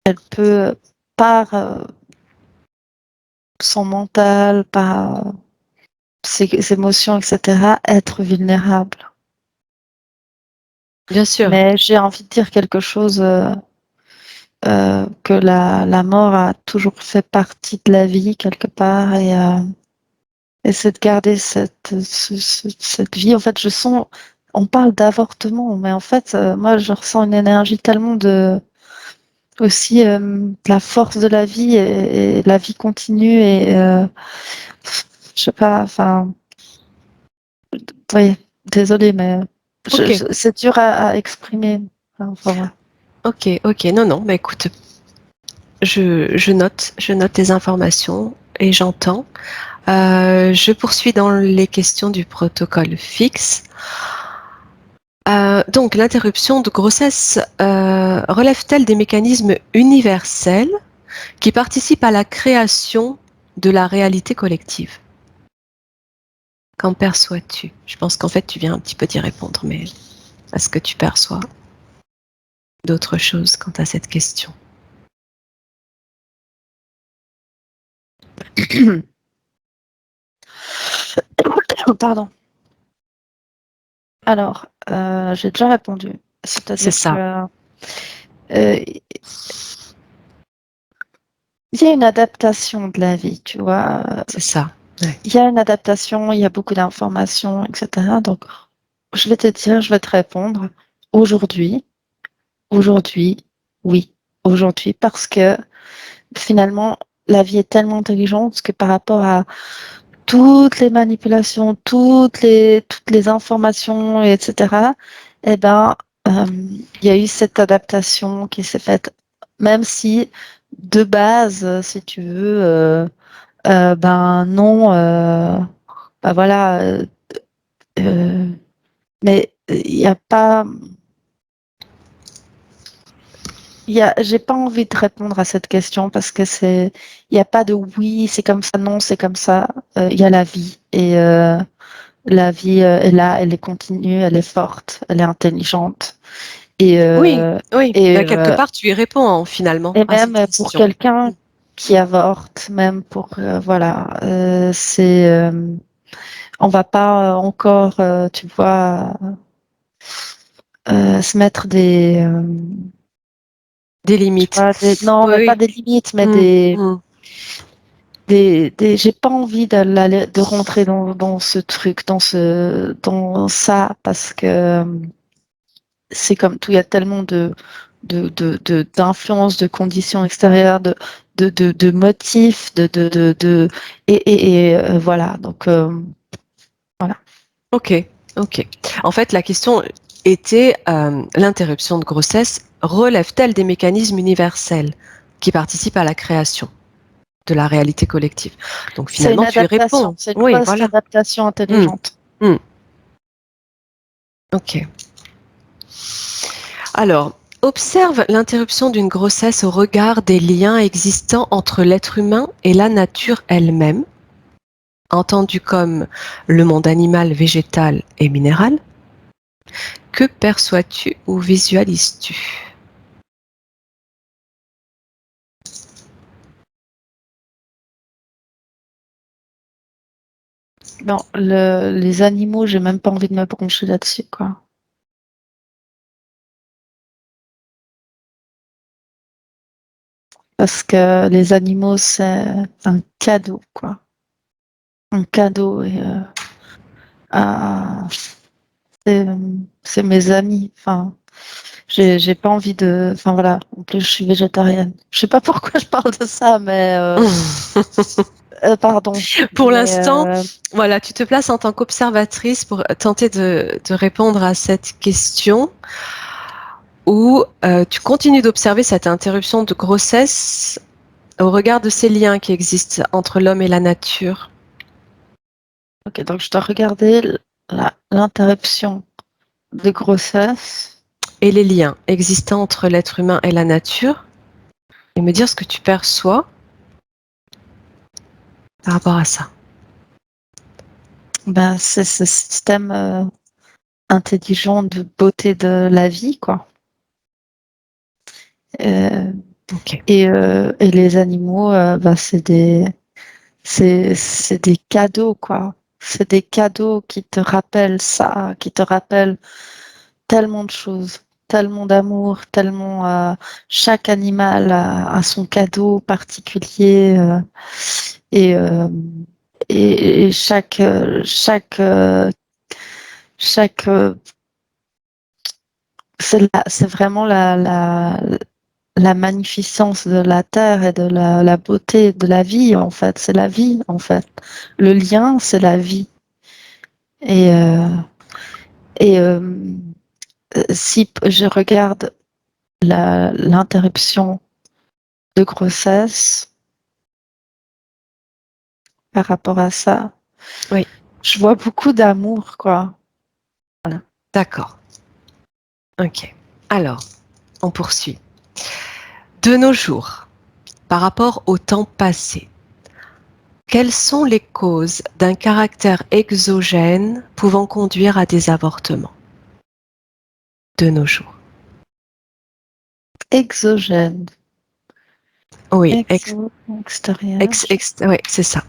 Speaker 2: elle peut, par son mental, par ses émotions, etc., être vulnérable.
Speaker 1: bien sûr.
Speaker 2: Mais j'ai envie de dire quelque chose, que la mort a toujours fait partie de la vie quelque part, et c'est de garder cette vie. En fait, on parle d'avortement, mais en fait, moi, je ressens une énergie tellement aussi de la force de la vie et la vie continue et je sais pas, enfin, oui, désolée, mais
Speaker 1: Ok,
Speaker 2: c'est dur à exprimer. Enfin, voilà.
Speaker 1: ok, ok. Non, non, bah écoute, je note tes informations et j'entends. Je poursuis dans les questions du protocole fixe. Donc, l'interruption de grossesse relève-t-elle des mécanismes universels qui participent à la création de la réalité collective? Qu'en perçois-tu? Je pense qu'en fait, tu viens un petit peu d'y répondre, mais est-ce que tu perçois d'autres choses quant à cette question?
Speaker 2: Pardon. Alors, j'ai déjà répondu.
Speaker 1: C'est
Speaker 2: C'est-à-dire
Speaker 1: ça,
Speaker 2: que il y a une adaptation de la vie, tu vois.
Speaker 1: c'est ça. Ouais.
Speaker 2: Il y a une adaptation, il y a beaucoup d'informations, etc. Donc, je vais te répondre. Aujourd'hui, aujourd'hui, oui, aujourd'hui, parce que finalement, la vie est tellement intelligente que par rapport à toutes les manipulations, toutes les informations, etc., eh ben, il y a eu cette adaptation qui s'est faite, même si de base, si tu veux, ben non, ben voilà, euh, mais il n'y a pas, j'ai pas envie de répondre à cette question parce que il n'y a pas de oui, c'est comme ça, non, c'est comme ça. Il y a la vie et la vie est là, elle est continue, elle est forte, elle est intelligente et
Speaker 1: Oui,
Speaker 2: euh,
Speaker 1: oui.
Speaker 2: et,
Speaker 1: Ben, quelque
Speaker 2: euh,
Speaker 1: part, tu y réponds hein, finalement
Speaker 2: et
Speaker 1: à cette
Speaker 2: même pour
Speaker 1: question.
Speaker 2: quelqu'un qui avorte, même pour voilà, c'est on va pas encore, tu vois, se mettre
Speaker 1: Des
Speaker 2: tu
Speaker 1: limites.
Speaker 2: vois, non,
Speaker 1: Oui,
Speaker 2: mais pas
Speaker 1: oui.
Speaker 2: des limites, mais
Speaker 1: Mm, mm.
Speaker 2: j'ai pas envie de rentrer dans ce truc, dans ça, parce que c'est comme tout, il y a tellement d'influences, de conditions extérieures, de motifs, voilà. Donc, voilà.
Speaker 1: Ok, ok. En fait, la question était l'interruption de grossesse relève-t-elle des mécanismes universels qui participent à la création de la réalité collective? Donc
Speaker 2: C'est une
Speaker 1: finalement, tu y
Speaker 2: adaptation,
Speaker 1: réponds.
Speaker 2: c'est une
Speaker 1: Oui, voilà.
Speaker 2: post-adaptation
Speaker 1: Hmm,
Speaker 2: intelligente.
Speaker 1: hmm. Ok. Alors, observe l'interruption d'une grossesse au regard des liens existants entre l'être humain et la nature elle-même, entendu comme le monde animal, végétal et minéral. Que perçois-tu ou visualises-tu?
Speaker 2: Non, les animaux, j'ai même pas envie de me pencher là-dessus, quoi. Parce que les animaux, c'est un cadeau, quoi. Un cadeau et ah, c'est c'est mes amis. Enfin, j'ai pas envie de. Enfin voilà. En plus, je suis végétarienne. Je sais pas pourquoi je parle de ça, mais pardon.
Speaker 1: Pour
Speaker 2: Mais
Speaker 1: l'instant, voilà, tu te places en tant qu'observatrice pour tenter de répondre à cette question ou tu continues d'observer cette interruption de grossesse au regard de ces liens qui existent entre l'homme et la nature.
Speaker 2: ok, donc je dois regarder l'interruption de grossesse.
Speaker 1: Et les liens existants entre l'être humain et la nature et me dire ce que tu perçois par rapport à ça.
Speaker 2: Ben, c'est ce système intelligent de beauté de la vie, quoi. Euh,
Speaker 1: Ok.
Speaker 2: et les animaux, bah, c'est des cadeaux, quoi. C'est des cadeaux qui te rappellent ça, qui te rappellent tellement de choses, tellement d'amour, tellement chaque animal a son cadeau particulier et, euh, et chaque c'est vraiment la magnificence de la terre et de la beauté de la vie, en fait. C'est la vie, en fait. Le lien, c'est la vie. Et, euh, et si je regarde l'interruption de grossesse par rapport à ça,
Speaker 1: Oui,
Speaker 2: je vois beaucoup d'amour, quoi. Voilà.
Speaker 1: d'accord. Ok. Alors, on poursuit. De nos jours, par rapport au temps passé, quelles sont les causes d'un caractère exogène pouvant conduire à des avortements de nos jours?
Speaker 2: Exogène.
Speaker 1: Oui,
Speaker 2: Extérieur.
Speaker 1: ouais, c'est ça.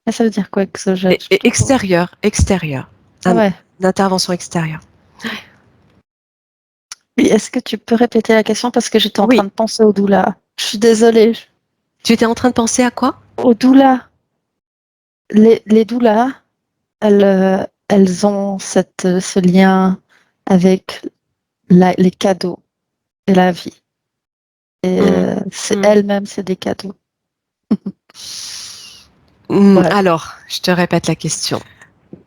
Speaker 2: Mais ça veut dire quoi, exogène? Je sais pas trop.
Speaker 1: Extérieur.
Speaker 2: Ah ouais.
Speaker 1: Une intervention extérieure.
Speaker 2: Oui, est-ce que tu peux répéter la question parce que j'étais en train
Speaker 1: Oui.
Speaker 2: de penser au doula. Je suis désolée.
Speaker 1: Tu étais en train de penser à quoi?
Speaker 2: Au doula. Les doulas, elles ont ce lien avec les cadeaux et la vie. Et
Speaker 1: Hmm,
Speaker 2: c'est
Speaker 1: hmm.
Speaker 2: elles-mêmes, c'est des cadeaux. Bref.
Speaker 1: Alors, je te répète la question.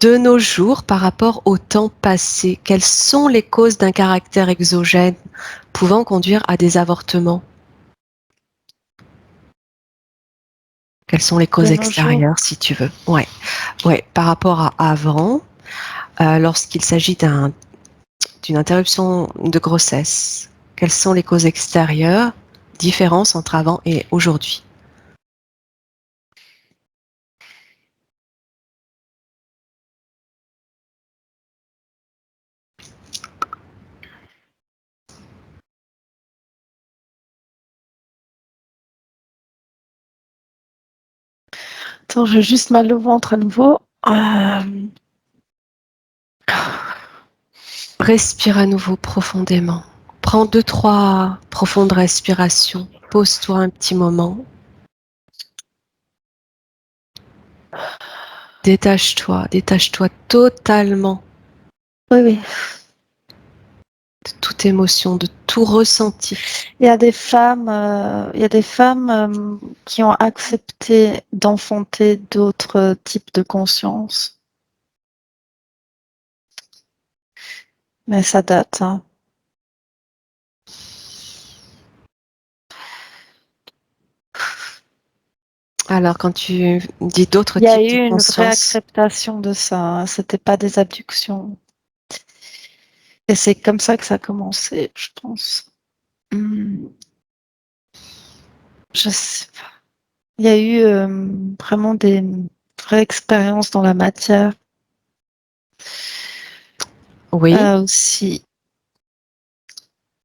Speaker 1: De nos jours, par rapport au temps passé, quelles sont les causes d'un caractère exogène pouvant conduire à des avortements? Quelles sont les
Speaker 2: De
Speaker 1: causes
Speaker 2: nos jours.
Speaker 1: extérieures, si tu veux? Ouais, ouais. Par rapport à avant, lorsqu'il s'agit d'une interruption de grossesse, quelles sont les causes extérieures, différence entre avant et aujourd'hui?
Speaker 2: Attends, j'ai juste mal au ventre à nouveau.
Speaker 1: Respire à nouveau profondément. Prends deux, trois profondes respirations. Pose-toi un petit moment. Détache-toi totalement
Speaker 2: Oui, oui.
Speaker 1: de toute émotion, de tout ressenti.
Speaker 2: Il y a des femmes qui ont accepté d'enfanter d'autres types de conscience. Mais ça date, hein.
Speaker 1: Alors, quand tu dis d'autres
Speaker 2: Il y a
Speaker 1: types de
Speaker 2: eu une vraie
Speaker 1: conscience,
Speaker 2: acceptation de ça, hein. C'était pas des abductions. Et c'est comme ça que ça a commencé, je pense. Hmm, je sais pas. Il y a eu vraiment des vraies expériences dans la matière
Speaker 1: oui,
Speaker 2: aussi.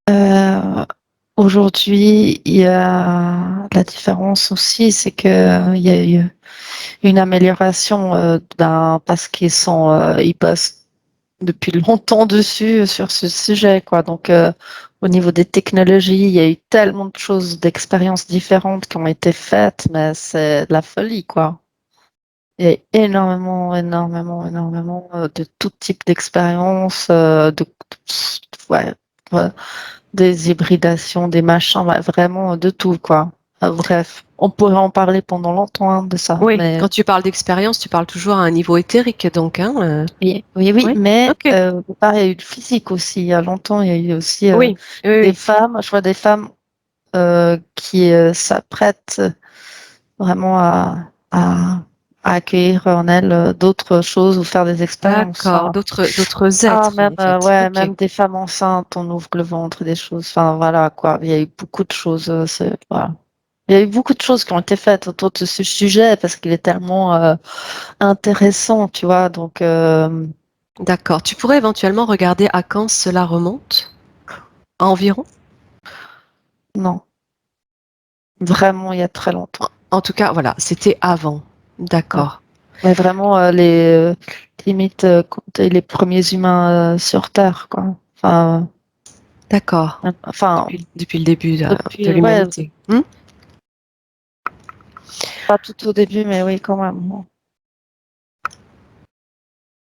Speaker 2: Euh, Aujourd'hui, il y a la différence aussi, c'est que il y a eu une amélioration parce ils bossent depuis longtemps dessus sur ce sujet, quoi. Donc, au niveau des technologies, il y a eu tellement de choses, d'expériences différentes qui ont été faites, mais c'est de la folie, quoi. Il y a énormément de tout type d'expériences, ouais, ouais, des hybridations, des machins, ouais, vraiment de tout, quoi. Bref, on pourrait en parler pendant longtemps hein, de ça,
Speaker 1: oui.
Speaker 2: mais
Speaker 1: Quand tu parles d'expérience, tu parles toujours à un niveau éthérique, donc, hein,
Speaker 2: oui, oui, oui,
Speaker 1: oui.
Speaker 2: mais
Speaker 1: Ok.
Speaker 2: pareil, il y a eu le physique aussi. Il y a longtemps, il y a eu aussi
Speaker 1: Oui, oui,
Speaker 2: des
Speaker 1: oui.
Speaker 2: femmes, je vois des femmes qui s'apprêtent vraiment à, à accueillir en elles d'autres choses ou faire des expériences.
Speaker 1: D'accord.
Speaker 2: Enfin,
Speaker 1: D'autres
Speaker 2: ah,
Speaker 1: êtres,
Speaker 2: même,
Speaker 1: en fait.
Speaker 2: ouais,
Speaker 1: Ok.
Speaker 2: même des femmes enceintes, on ouvre le ventre, des choses. Enfin, voilà, quoi. Il y a eu beaucoup de choses. Voilà. Il y a eu beaucoup de choses qui ont été faites autour de ce sujet parce qu'il est tellement intéressant, tu vois. Donc,
Speaker 1: D'accord. Tu pourrais éventuellement regarder à quand cela remonte, environ.
Speaker 2: non, vraiment, il y a très longtemps.
Speaker 1: En tout cas, voilà, c'était avant.
Speaker 2: Ouais.
Speaker 1: D'accord.
Speaker 2: Mais vraiment, limite, les premiers humains sur Terre, quoi.
Speaker 1: D'accord.
Speaker 2: Enfin,
Speaker 1: Depuis le début de
Speaker 2: depuis, ouais,
Speaker 1: l'humanité. Hmm.
Speaker 2: pas tout au début, mais oui, quand même.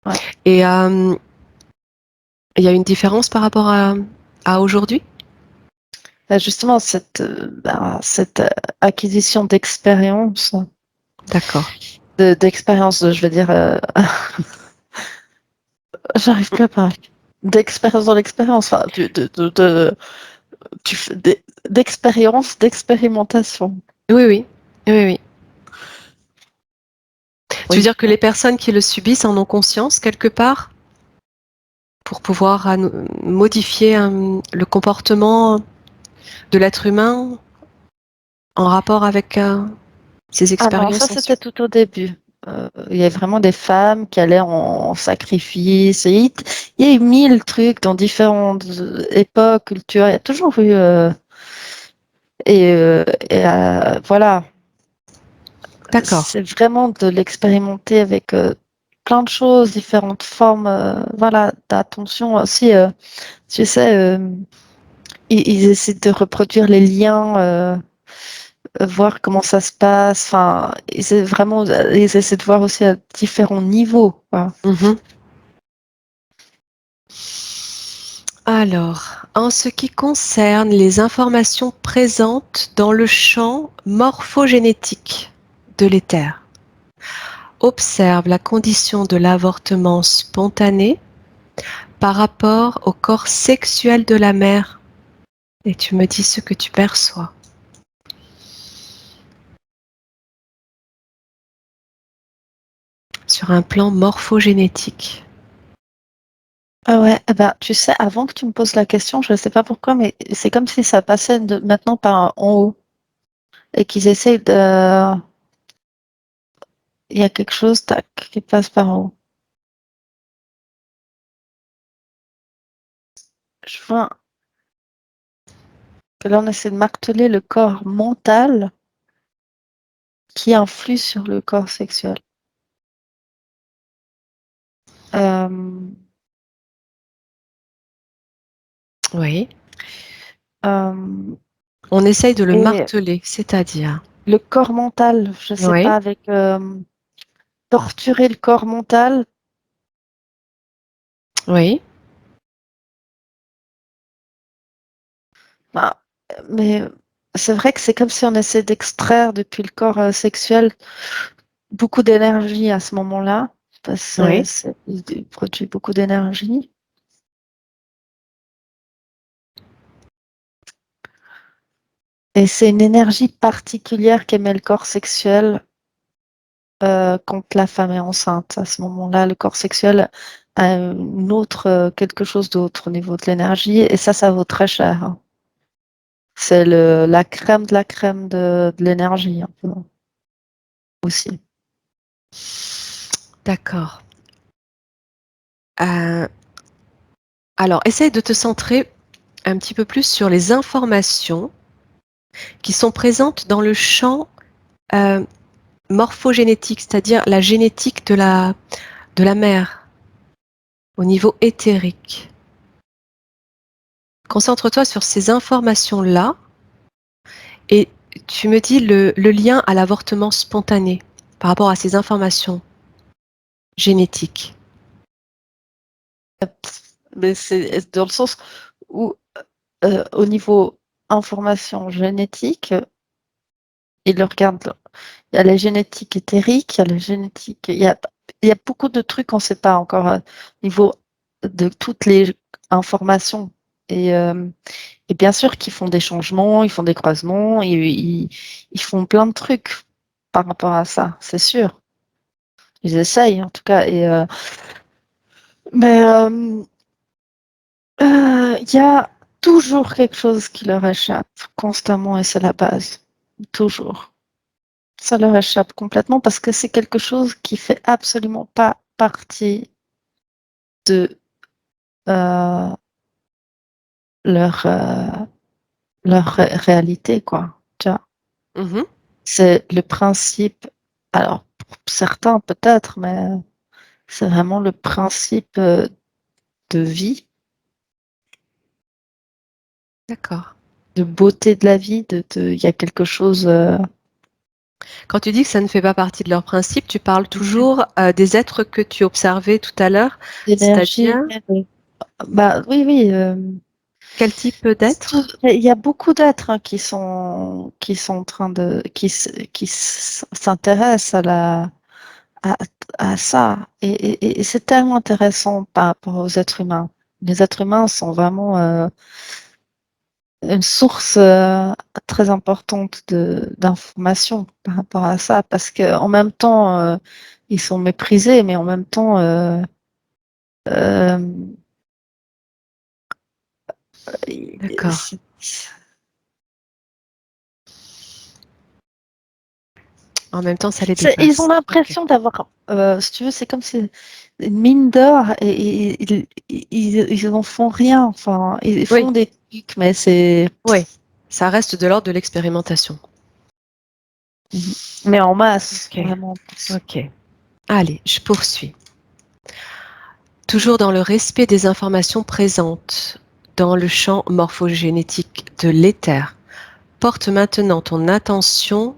Speaker 2: Ouais.
Speaker 1: Et il y a une différence par rapport à aujourd'hui?
Speaker 2: Justement, cette acquisition d'expérience,
Speaker 1: D'accord.
Speaker 2: je veux dire, j'arrive plus à parler. D'expérience dans l'expérience, enfin, tu fais d'expérience, d'expérimentation.
Speaker 1: Oui, oui. Oui, oui. Tu veux
Speaker 2: Oui.
Speaker 1: dire que les personnes qui le subissent en ont conscience quelque part pour pouvoir modifier le comportement de l'être humain en rapport avec ces
Speaker 2: Ah non,
Speaker 1: expériences
Speaker 2: ça
Speaker 1: sensuelles?
Speaker 2: c'était tout au début. Il y a vraiment des femmes qui allaient en sacrifice. Il y a eu mille trucs dans différentes époques, cultures. Il y a toujours eu. Voilà,
Speaker 1: D'accord.
Speaker 2: c'est vraiment de l'expérimenter avec plein de choses, différentes formes. Voilà, d'attention aussi. Tu sais, ils essaient de reproduire les liens. Voir comment ça se passe. Enfin, ils essaient de voir aussi à différents niveaux, quoi.
Speaker 1: Mhm. Alors, en ce qui concerne les informations présentes dans le champ morphogénétique de l'éther, observe la condition de l'avortement spontané par rapport au corps sexuel de la mère et tu me dis ce que tu perçois. Sur un plan morphogénétique.
Speaker 2: Ah ouais, eh ben, tu sais, avant que tu me poses la question, je ne sais pas pourquoi, mais c'est comme si ça passait maintenant par en haut et qu'ils essayent de. Il y a quelque chose tac, qui passe par en haut. Je vois que là, on essaie de marteler le corps mental qui influe sur le corps sexuel. Euh,
Speaker 1: Oui.
Speaker 2: euh,
Speaker 1: On essaye de le
Speaker 2: et
Speaker 1: marteler, c'est-à-dire.
Speaker 2: le corps mental, je sais
Speaker 1: Oui.
Speaker 2: pas, avec torturer le corps mental.
Speaker 1: Oui.
Speaker 2: Bah, mais c'est vrai que c'est comme si on essaie d'extraire depuis le corps sexuel beaucoup d'énergie à ce moment-là, parce que
Speaker 1: Oui.
Speaker 2: il produit beaucoup d'énergie. Et c'est une énergie particulière qu'émet le corps sexuel quand la femme est enceinte. À ce moment-là, le corps sexuel a une autre, quelque chose d'autre au niveau de l'énergie, et ça vaut très cher, hein. C'est la crème de la crème de l'énergie, un peu, aussi.
Speaker 1: D'accord. Euh, alors, essaye de te centrer un petit peu plus sur les informations qui sont présentes dans le champ euh, morphogénétique, c'est-à-dire la génétique de la mère au niveau éthérique. Concentre-toi sur ces informations-là et tu me dis le lien à l'avortement spontané par rapport à ces informations génétiques.
Speaker 2: Mais c'est dans le sens où, au niveau information génétique, il regarde, il y a la génétique éthérique, il y a la génétique, il y a beaucoup de trucs qu'on ne sait pas encore au niveau de toutes les informations. Et, euh, et bien sûr qu'ils font des changements, ils font des croisements, ils font plein de trucs par rapport à ça, c'est sûr. Ils essayent en tout cas. Mais il y a toujours quelque chose qui leur échappe constamment, et c'est la base. Toujours. Ça leur échappe complètement parce que c'est quelque chose qui fait absolument pas partie de euh, leur, réalité, quoi. Tu vois.
Speaker 1: Mhm.
Speaker 2: C'est le principe, alors pour certains peut-être, mais c'est vraiment le principe de vie,
Speaker 1: D'accord.
Speaker 2: de beauté de la vie, il y a quelque chose
Speaker 1: Quand tu dis que ça ne fait pas partie de leur principe, tu parles toujours des êtres que tu observais tout à l'heure, c'est-à-dire
Speaker 2: d'énergie. Bah oui, oui.
Speaker 1: quel type d'être?
Speaker 2: Il y a beaucoup d'êtres, hein, qui sont en train s'intéressent à, à ça. Et c'est tellement intéressant par rapport aux êtres humains. Les êtres humains sont vraiment une source très importante d'informations par rapport à ça, parce qu'en même temps, ils sont méprisés, mais en même temps, euh,
Speaker 1: D'accord.
Speaker 2: c'est-
Speaker 1: En même temps, ça les
Speaker 2: Ils ont
Speaker 1: dépasse. Ok.
Speaker 2: l'impression d'avoir, si tu veux, c'est comme si une mine d'or, et ils en font rien. Enfin, ils
Speaker 1: Oui,
Speaker 2: font des trucs, mais c'est,
Speaker 1: oui. Ça reste de l'ordre de l'expérimentation.
Speaker 2: mais en masse,
Speaker 1: Ok.
Speaker 2: vraiment.
Speaker 1: Ok. Allez, je poursuis. Toujours dans le respect des informations présentes dans le champ morphogénétique de l'éther, porte maintenant ton attention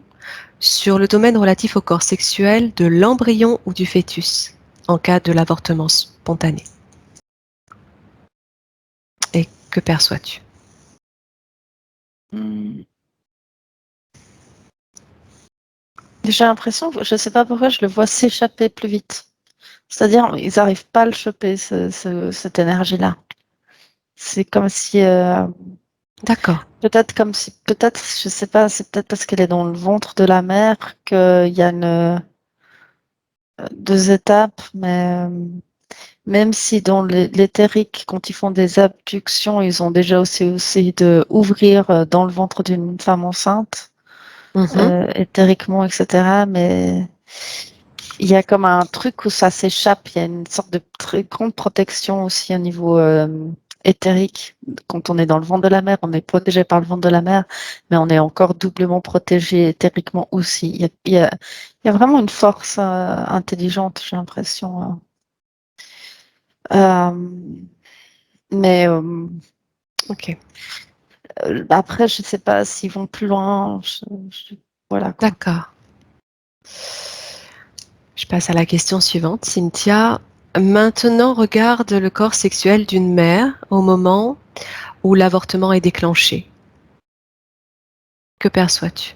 Speaker 1: sur le domaine relatif au corps sexuel de l'embryon ou du fœtus en cas de l'avortement spontané. Et que perçois-tu?
Speaker 2: Hmm. J'ai l'impression, je sais pas pourquoi, je le vois s'échapper plus vite. C'est-à-dire, ils n'arrivent pas à le choper, cette énergie-là. C'est comme si,
Speaker 1: D'accord.
Speaker 2: peut-être, je sais pas, c'est peut-être parce qu'elle est dans le ventre de la mère qu'il y a deux étapes, mais même si dans l'éthérique, quand ils font des abductions, ils ont déjà aussi de ouvrir dans le ventre d'une femme enceinte,
Speaker 1: Mhm.
Speaker 2: éthériquement, etc. Mais il y a comme un truc où ça s'échappe. Il y a une sorte de très grande protection aussi au niveau éthérique. Quand on est dans le ventre de la mer, on est protégé par le ventre de la mer, mais on est encore doublement protégé éthériquement aussi. Il y a vraiment une force intelligente, j'ai l'impression, hein. Euh, mais
Speaker 1: Ok.
Speaker 2: après, je sais pas s'ils vont plus loin. Voilà quoi.
Speaker 1: D'accord. Je passe à la question suivante, Cynthia. Maintenant, regarde le corps sexuel d'une mère au moment où l'avortement est déclenché. Que perçois-tu?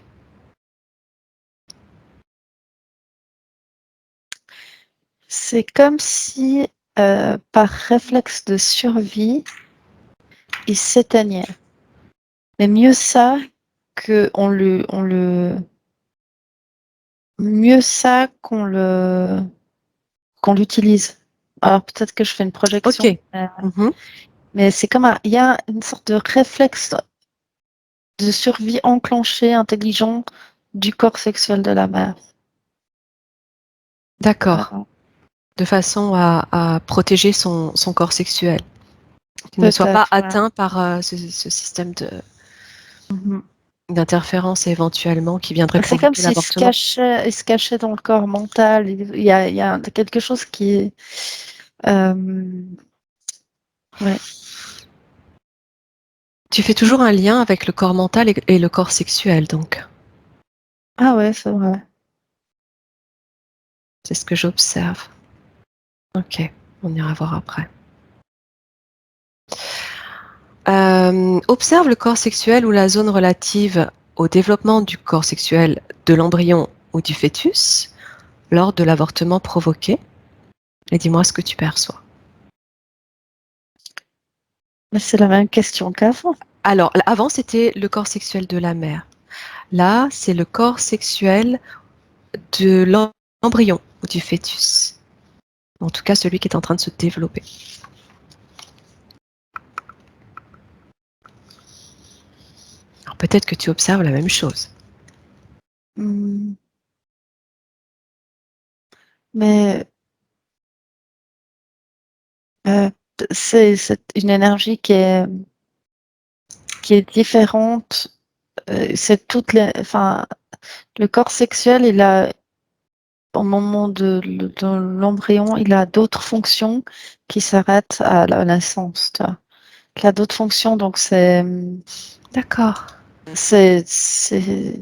Speaker 2: C'est comme si, par réflexe de survie, il s'éteignait. Mais mieux ça mieux ça qu'on l'utilise. Alors peut-être que je fais une
Speaker 1: Ok.
Speaker 2: projection,
Speaker 1: Mhm.
Speaker 2: mais c'est comme il y a une sorte de réflexe de survie enclenché, intelligent du corps sexuel de la mère.
Speaker 1: D'accord.
Speaker 2: Euh,
Speaker 1: De façon à protéger son corps sexuel, qu'il ne soit pas
Speaker 2: Peut-être, ouais.
Speaker 1: atteint par ce système
Speaker 2: Mhm.
Speaker 1: d'interférence éventuellement qui viendrait
Speaker 2: C'est comme
Speaker 1: provoquer
Speaker 2: s'il
Speaker 1: l'avortement.
Speaker 2: il se cachait dans le corps mental. Il y a quelque chose qui est. Ouais.
Speaker 1: Tu fais toujours un lien avec le corps mental et le corps sexuel, donc.
Speaker 2: Ah ouais, c'est vrai.
Speaker 1: C'est ce que j'observe. Ok, on ira voir après. Observe le corps sexuel ou la zone relative au développement du corps sexuel de l'embryon ou du fœtus lors de l'avortement provoqué et dis-moi ce que tu perçois.
Speaker 2: Mais c'est la même question qu'avant.
Speaker 1: Alors, avant, c'était le corps sexuel de la mère. Là, c'est le corps sexuel de l'embryon ou du fœtus. En tout cas, celui qui est en train de se développer. Alors, peut-être que tu observes la même chose.
Speaker 2: Hmm. Mais euh, c'est une énergie qui est différente. C'est enfin, le corps sexuel, il a, au moment de l'embryon, il a d'autres fonctions qui s'arrêtent à la naissance. Tu vois. Il a d'autres fonctions, donc
Speaker 1: D'accord.
Speaker 2: c'est, c'est,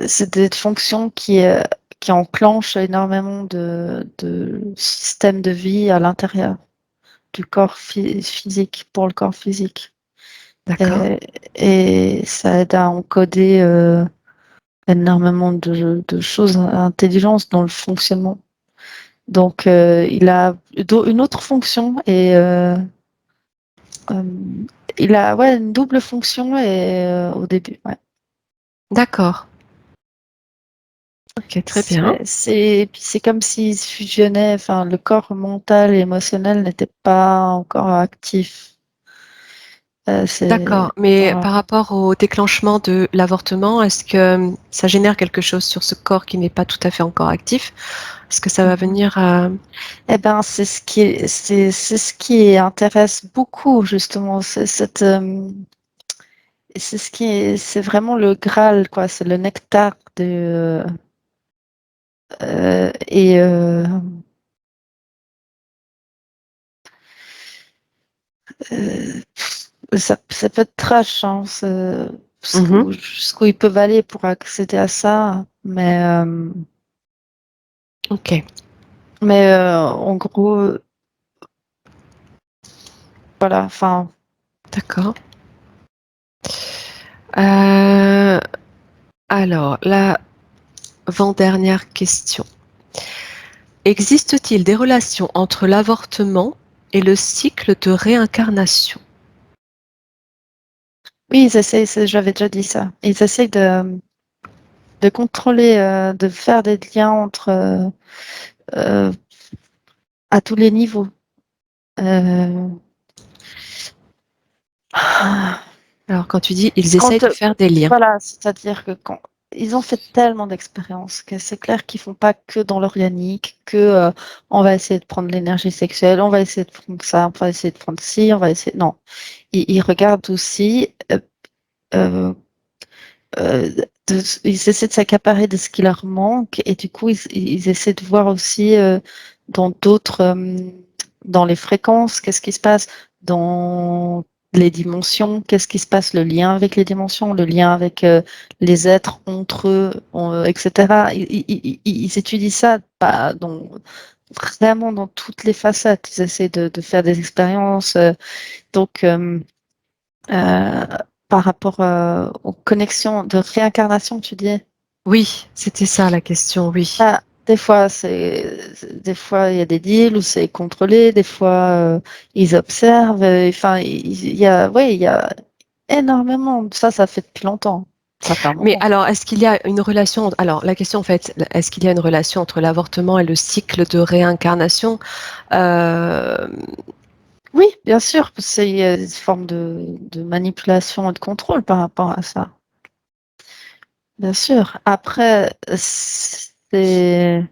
Speaker 2: c'est des fonctions qui enclenchent énormément de systèmes de vie à l'intérieur du corps physique, pour le corps physique.
Speaker 1: D'accord.
Speaker 2: Et, et ça aide à encoder énormément de choses, intelligence dans le fonctionnement. Donc, il a une autre fonction et euh, il a ouais, une double fonction et, au début. Ouais.
Speaker 1: D'accord. Ok, très bien.
Speaker 2: Puis c'est comme s'ils se fusionnaient, enfin, le corps mental et émotionnel n'était pas encore actif.
Speaker 1: D'accord. Mais
Speaker 2: Voilà.
Speaker 1: par rapport au déclenchement de l'avortement, est-ce que ça génère quelque chose sur ce corps qui n'est pas tout à fait encore actif? Est-ce que ça va
Speaker 2: Mhm.
Speaker 1: venir à...
Speaker 2: Eh ben, c'est ce qui intéresse beaucoup, justement. C'est ce qui c'est vraiment le Graal, quoi. C'est le nectar et euh, ça peut être trash, hein,
Speaker 1: Mhm.
Speaker 2: jusqu'où ils peuvent aller pour accéder à ça.
Speaker 1: Ok,
Speaker 2: En gros, voilà. Enfin,
Speaker 1: d'accord. Euh, alors, l'avant-dernière question. Existe-t-il des relations entre l'avortement et le cycle de réincarnation?
Speaker 2: oui, ils essayent. J'avais déjà dit ça. Ils essayent de contrôler, de faire des liens entre euh, à tous les niveaux. Euh,
Speaker 1: Alors, quand tu dis ils essayent
Speaker 2: Quand,
Speaker 1: de faire des liens.
Speaker 2: voilà, c'est-à-dire que quand ils ont fait tellement d'expériences que c'est clair qu'ils font pas que dans l'organique, que on va essayer de prendre l'énergie sexuelle, on va essayer de prendre ça, on va essayer de prendre ci, on va essayer. Non, ils regardent aussi, euh, euh, ils essaient de s'accaparer de ce qui leur manque et du coup ils essaient de voir aussi dans d'autres, dans les fréquences, qu'est-ce qui se passe dans les dimensions, qu'est-ce qui se passe, le lien avec les dimensions, le lien avec les êtres entre eux, etc. Ils étudient ça vraiment dans toutes les facettes. Ils essaient de faire des expériences. Donc, par rapport aux connexions de réincarnation, tu dis?
Speaker 1: Oui, c'était ça la question, oui.
Speaker 2: Ah, des fois, il y a des deals où c'est contrôlé, des fois, ils observent. Enfin, il y a énormément. Ça fait depuis longtemps. Ça fait un
Speaker 1: Mais
Speaker 2: moment.
Speaker 1: alors, est-ce qu'il y a une relation, alors la question en fait, est-ce qu'il y a une relation entre l'avortement et le cycle de réincarnation? Euh,
Speaker 2: Oui, bien sûr, parce qu'il y a une forme de manipulation et de contrôle par rapport à ça. Bien sûr. Après, c'est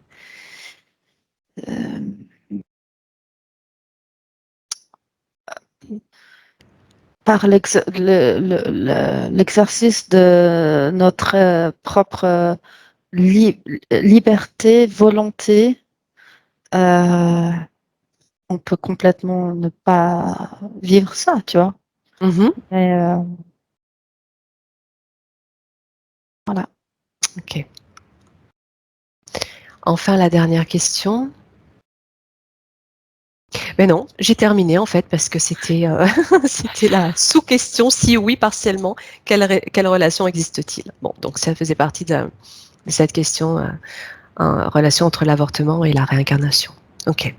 Speaker 2: euh, par l'exercice de notre propre liberté, volonté, euh, on peut complètement ne pas vivre ça, tu vois.
Speaker 1: mhm,
Speaker 2: Mais voilà.
Speaker 1: ok. Enfin, la dernière question. Mais non, j'ai terminé en fait parce que c'était c'était la sous-question. Si oui, partiellement, quelle relation existe-t-il? Bon, donc ça faisait partie de cette question, relation entre l'avortement et la réincarnation. Ok.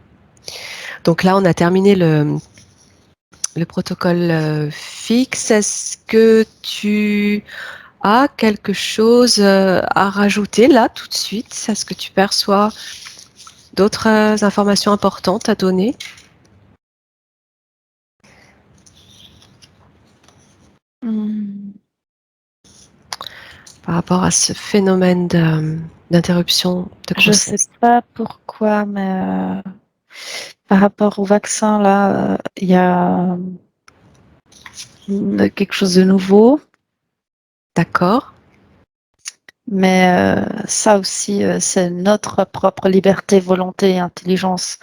Speaker 1: Donc là, on a terminé le protocole fixe. Est-ce que tu as quelque chose à rajouter là tout de suite? Est-ce que tu perçois d'autres informations importantes à donner
Speaker 2: Hmm.
Speaker 1: par rapport à ce phénomène d'interruption de
Speaker 2: Je sais
Speaker 1: grossesse?
Speaker 2: pas pourquoi, mais par rapport au vaccin, là, il y a quelque chose de nouveau.
Speaker 1: D'accord?
Speaker 2: Mais ça aussi, c'est notre propre liberté, volonté, intelligence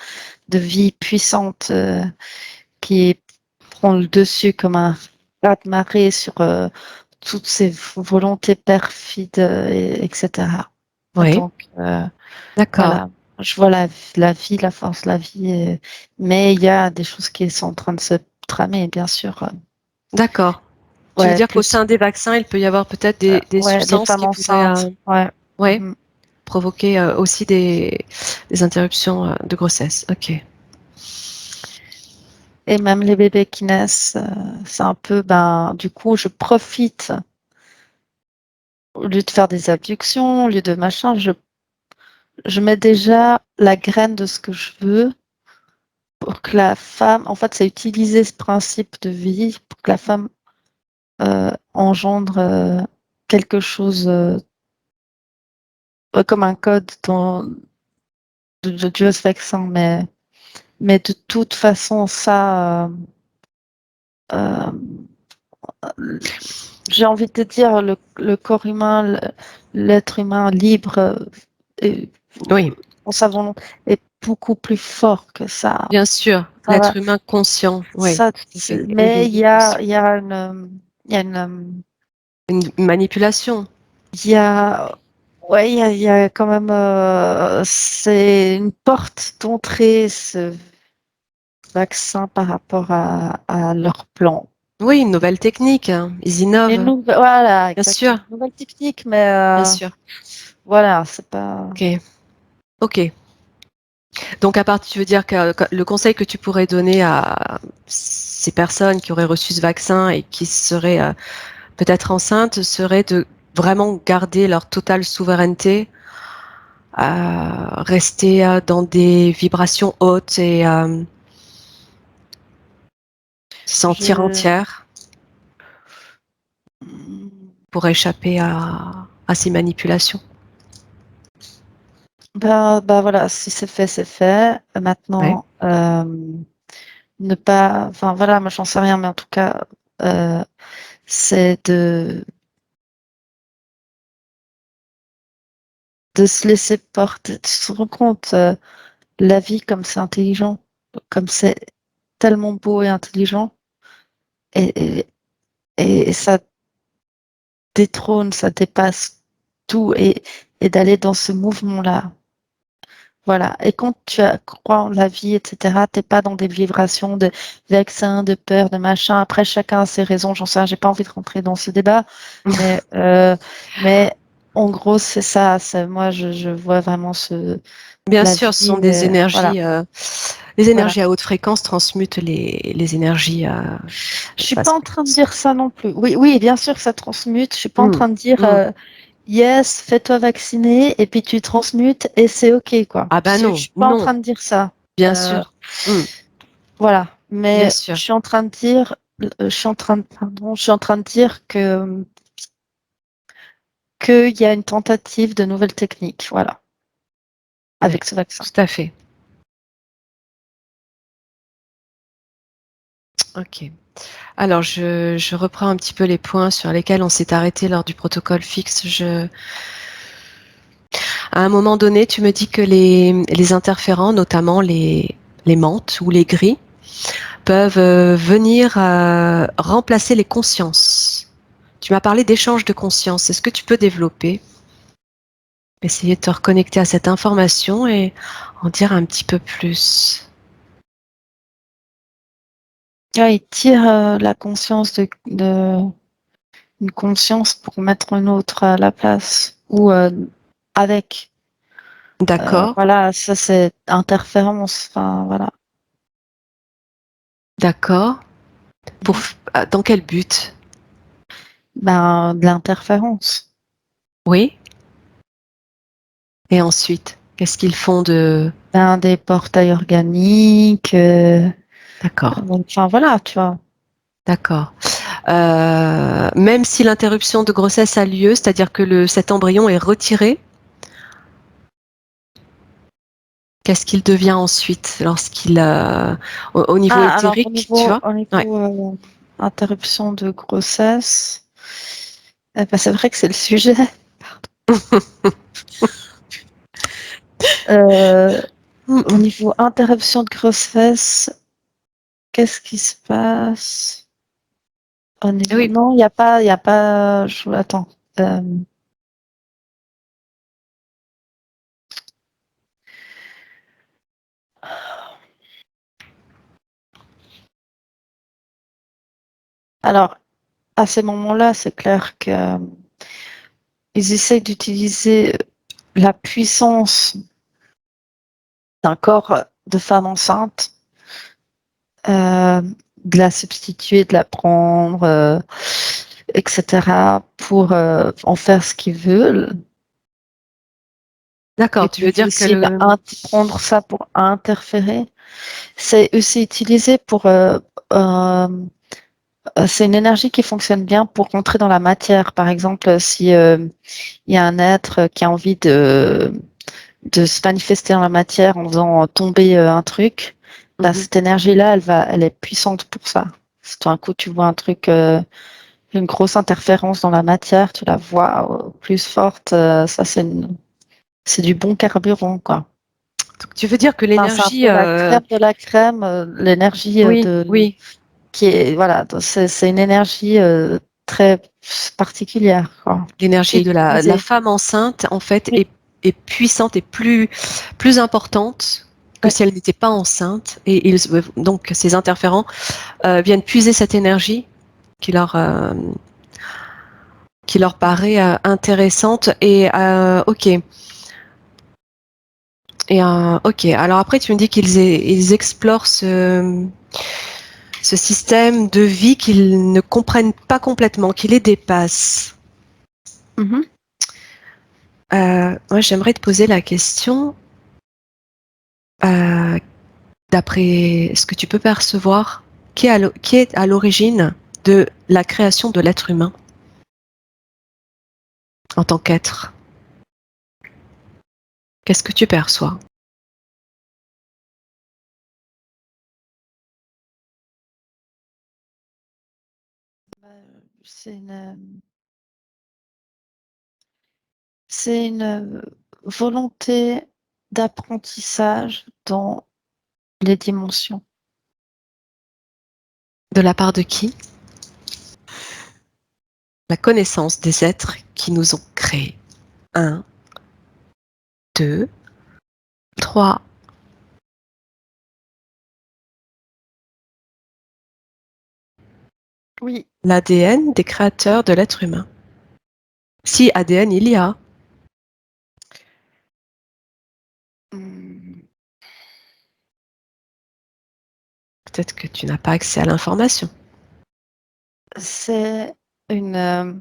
Speaker 2: de vie puissante qui prend le dessus comme un raz-de-marée sur toutes ces volontés perfides, etc.
Speaker 1: Oui,
Speaker 2: Donc,
Speaker 1: d'accord,
Speaker 2: voilà, je vois la vie, la force, la vie, mais il y a des choses qui sont en train de se tramer, bien sûr.
Speaker 1: d'accord. Tu veux
Speaker 2: Ouais,
Speaker 1: dire qu'au
Speaker 2: plus,
Speaker 1: sein des vaccins, il peut y avoir peut-être des
Speaker 2: ouais, les
Speaker 1: substances
Speaker 2: femmes
Speaker 1: qui pourraient
Speaker 2: enceintes, ouais.
Speaker 1: ouais,
Speaker 2: Mhm.
Speaker 1: provoquer aussi des interruptions de grossesse. Ok.
Speaker 2: Et même les bébés qui naissent, c'est un peu, ben, du coup, je profite, au lieu de faire des abductions, au lieu de machin, je mets déjà la graine de ce que je veux pour que la femme, en fait, c'est utiliser ce principe de vie pour que la femme engendre quelque chose comme un code de Dieu vaccin, mais de toute façon, ça, euh, j'ai envie de te dire, le corps humain, l'être humain libre et,
Speaker 1: Oui,
Speaker 2: en sa volonté est beaucoup plus fort que ça.
Speaker 1: bien sûr,
Speaker 2: Ça va,
Speaker 1: l'être humain conscient, oui,
Speaker 2: ça,
Speaker 1: tout à fait.
Speaker 2: mais
Speaker 1: Éveillé, conscient.
Speaker 2: il y a une,
Speaker 1: Une manipulation.
Speaker 2: il y a, ouais, il y a quand même, c'est une porte d'entrée, ce vaccin par rapport à leur plan.
Speaker 1: Oui, une nouvelle technique, hein. Ils innovent,
Speaker 2: Voilà,
Speaker 1: bien
Speaker 2: exactement.
Speaker 1: sûr,
Speaker 2: Une nouvelle technique, mais
Speaker 1: bien sûr.
Speaker 2: voilà, c'est pas.
Speaker 1: Ok, ok. Donc, à part, tu veux dire que le conseil que tu pourrais donner à ces personnes qui auraient reçu ce vaccin et qui seraient peut-être enceintes serait de vraiment garder leur totale souveraineté, rester dans des vibrations hautes et se sentir
Speaker 2: Je,
Speaker 1: entière pour échapper à ces manipulations.
Speaker 2: bah voilà, si c'est fait, c'est fait.
Speaker 1: Ouais.
Speaker 2: Maintenant, ne pas, enfin voilà, moi j'en sais rien, mais en tout cas, euh, c'est de se laisser porter. Tu te rends compte, la vie comme c'est intelligent, comme c'est tellement beau et intelligent, et, et, et ça détrône, ça dépasse tout et d'aller dans ce mouvement-là. Voilà. Et quand crois en la vie, etc., t'es pas dans des vibrations de vaccins, de peur, de machin. Après, chacun a ses raisons, j'en sais rien, j'ai pas envie de rentrer dans ce débat, mais, euh, mais en gros, c'est ça. Moi, je vois vraiment
Speaker 1: Bien
Speaker 2: la
Speaker 1: sûr, ce sont
Speaker 2: vie,
Speaker 1: des
Speaker 2: voilà,
Speaker 1: énergies. Les
Speaker 2: voilà.
Speaker 1: énergies à haute fréquence transmutent les énergies
Speaker 2: Je suis pas
Speaker 1: basse
Speaker 2: en train de
Speaker 1: fréquence.
Speaker 2: dire ça non plus. Oui, oui, bien sûr que ça transmute. Je suis pas en
Speaker 1: Hmm,
Speaker 2: train de dire,
Speaker 1: hmm.
Speaker 2: yes, fais-toi vacciner et puis tu transmutes et c'est ok, quoi.
Speaker 1: Ah bah
Speaker 2: Je
Speaker 1: non,
Speaker 2: suis pas en
Speaker 1: non,
Speaker 2: train de dire ça.
Speaker 1: bien
Speaker 2: Euh,
Speaker 1: sûr. Hmm,
Speaker 2: voilà.
Speaker 1: bien
Speaker 2: Mais
Speaker 1: sûr.
Speaker 2: je suis en train de dire, je suis en train de dire qu'il y a une tentative de nouvelles techniques, voilà,
Speaker 1: Oui,
Speaker 2: avec ce vaccin.
Speaker 1: tout à fait. Ok. Alors, je reprends un petit peu les points sur lesquels on s'est arrêté lors du protocole fixe. À un moment donné, tu me dis que les interférents, notamment les mantes ou les gris, peuvent venir remplacer les consciences. Tu m'as parlé d'échange de conscience. Est-ce que tu peux développer? Essayer de te reconnecter à cette information et en dire un petit peu plus.
Speaker 2: Là, il tire la conscience une conscience pour mettre une autre à la place ou avec.
Speaker 1: D'accord,
Speaker 2: Voilà, ça c'est interférence. Enfin, voilà.
Speaker 1: d'accord.
Speaker 2: Mhm.
Speaker 1: Dans quel but?
Speaker 2: Ben, de l'interférence.
Speaker 1: Oui. Et ensuite, qu'est-ce qu'ils font de...
Speaker 2: Ben, des portails organiques.
Speaker 1: D'accord,
Speaker 2: Enfin, voilà, tu vois.
Speaker 1: d'accord. Même si l'interruption de grossesse a lieu, c'est-à-dire que cet embryon est retiré, qu'est-ce qu'il devient ensuite lorsqu'il, au niveau
Speaker 2: Ah, alors
Speaker 1: éthérique, tu vois?
Speaker 2: au
Speaker 1: Ouais.
Speaker 2: niveau interruption de grossesse, ben, c'est vrai que c'est le sujet. Euh, Au niveau interruption de grossesse, qu'est-ce qui se passe? Au niveau...
Speaker 1: Oui,
Speaker 2: Non, il y a pas. Attends. Euh, Alors, à ces moments-là, c'est clair que ils essayent d'utiliser la puissance d'un corps de femme enceinte, euh, de la substituer, de la prendre, etc., pour en faire ce qu'ils veulent.
Speaker 1: d'accord.
Speaker 2: Ils
Speaker 1: Tu veux
Speaker 2: peuvent
Speaker 1: dire que
Speaker 2: aussi prendre ça pour interférer. C'est aussi utilisé pour... euh, c'est une énergie qui fonctionne bien pour rentrer dans la matière. Par exemple, si il y a un être qui a envie de se manifester dans la matière en faisant tomber un truc, bah,
Speaker 1: Mhm.
Speaker 2: cette énergie-là, elle est puissante pour ça. Si tout d'un coup tu vois un truc, une grosse interférence dans la matière, tu la vois plus forte, ça c'est du bon carburant, quoi.
Speaker 1: Donc, tu veux dire que
Speaker 2: Enfin, c'est un
Speaker 1: l'énergie,
Speaker 2: peu la crème de la crème, l'énergie
Speaker 1: oui, oui,
Speaker 2: qui est, voilà, c'est une énergie très particulière, quoi, qui est
Speaker 1: l'énergie de la
Speaker 2: utilisée.
Speaker 1: femme enceinte, en fait,
Speaker 2: Oui,
Speaker 1: est puissante et plus importante que
Speaker 2: oui,
Speaker 1: si elle n'était pas enceinte. Et donc, ces interférents viennent puiser cette énergie qui leur, euh, qui leur paraît intéressante. Et ok. Et ok. Alors après, tu me dis ils explorent ce système de vie qu'ils ne comprennent pas complètement, qui les dépasse.
Speaker 2: mhm.
Speaker 1: Moi, j'aimerais te poser la question, euh, d'après ce que tu peux percevoir, qui est à l'origine de la création de l'être humain en tant qu'être? Qu'est-ce que tu perçois?
Speaker 2: C'est c'est une volonté d'apprentissage dans les dimensions.
Speaker 1: De la part de qui? la connaissance des êtres qui nous ont créés. 1, 2, 3.
Speaker 2: Oui.
Speaker 1: L'ADN des créateurs de l'être humain. Si ADN il y a.
Speaker 2: Hmm.
Speaker 1: Peut-être que tu n'as pas accès à l'information.
Speaker 2: C'est une, euh,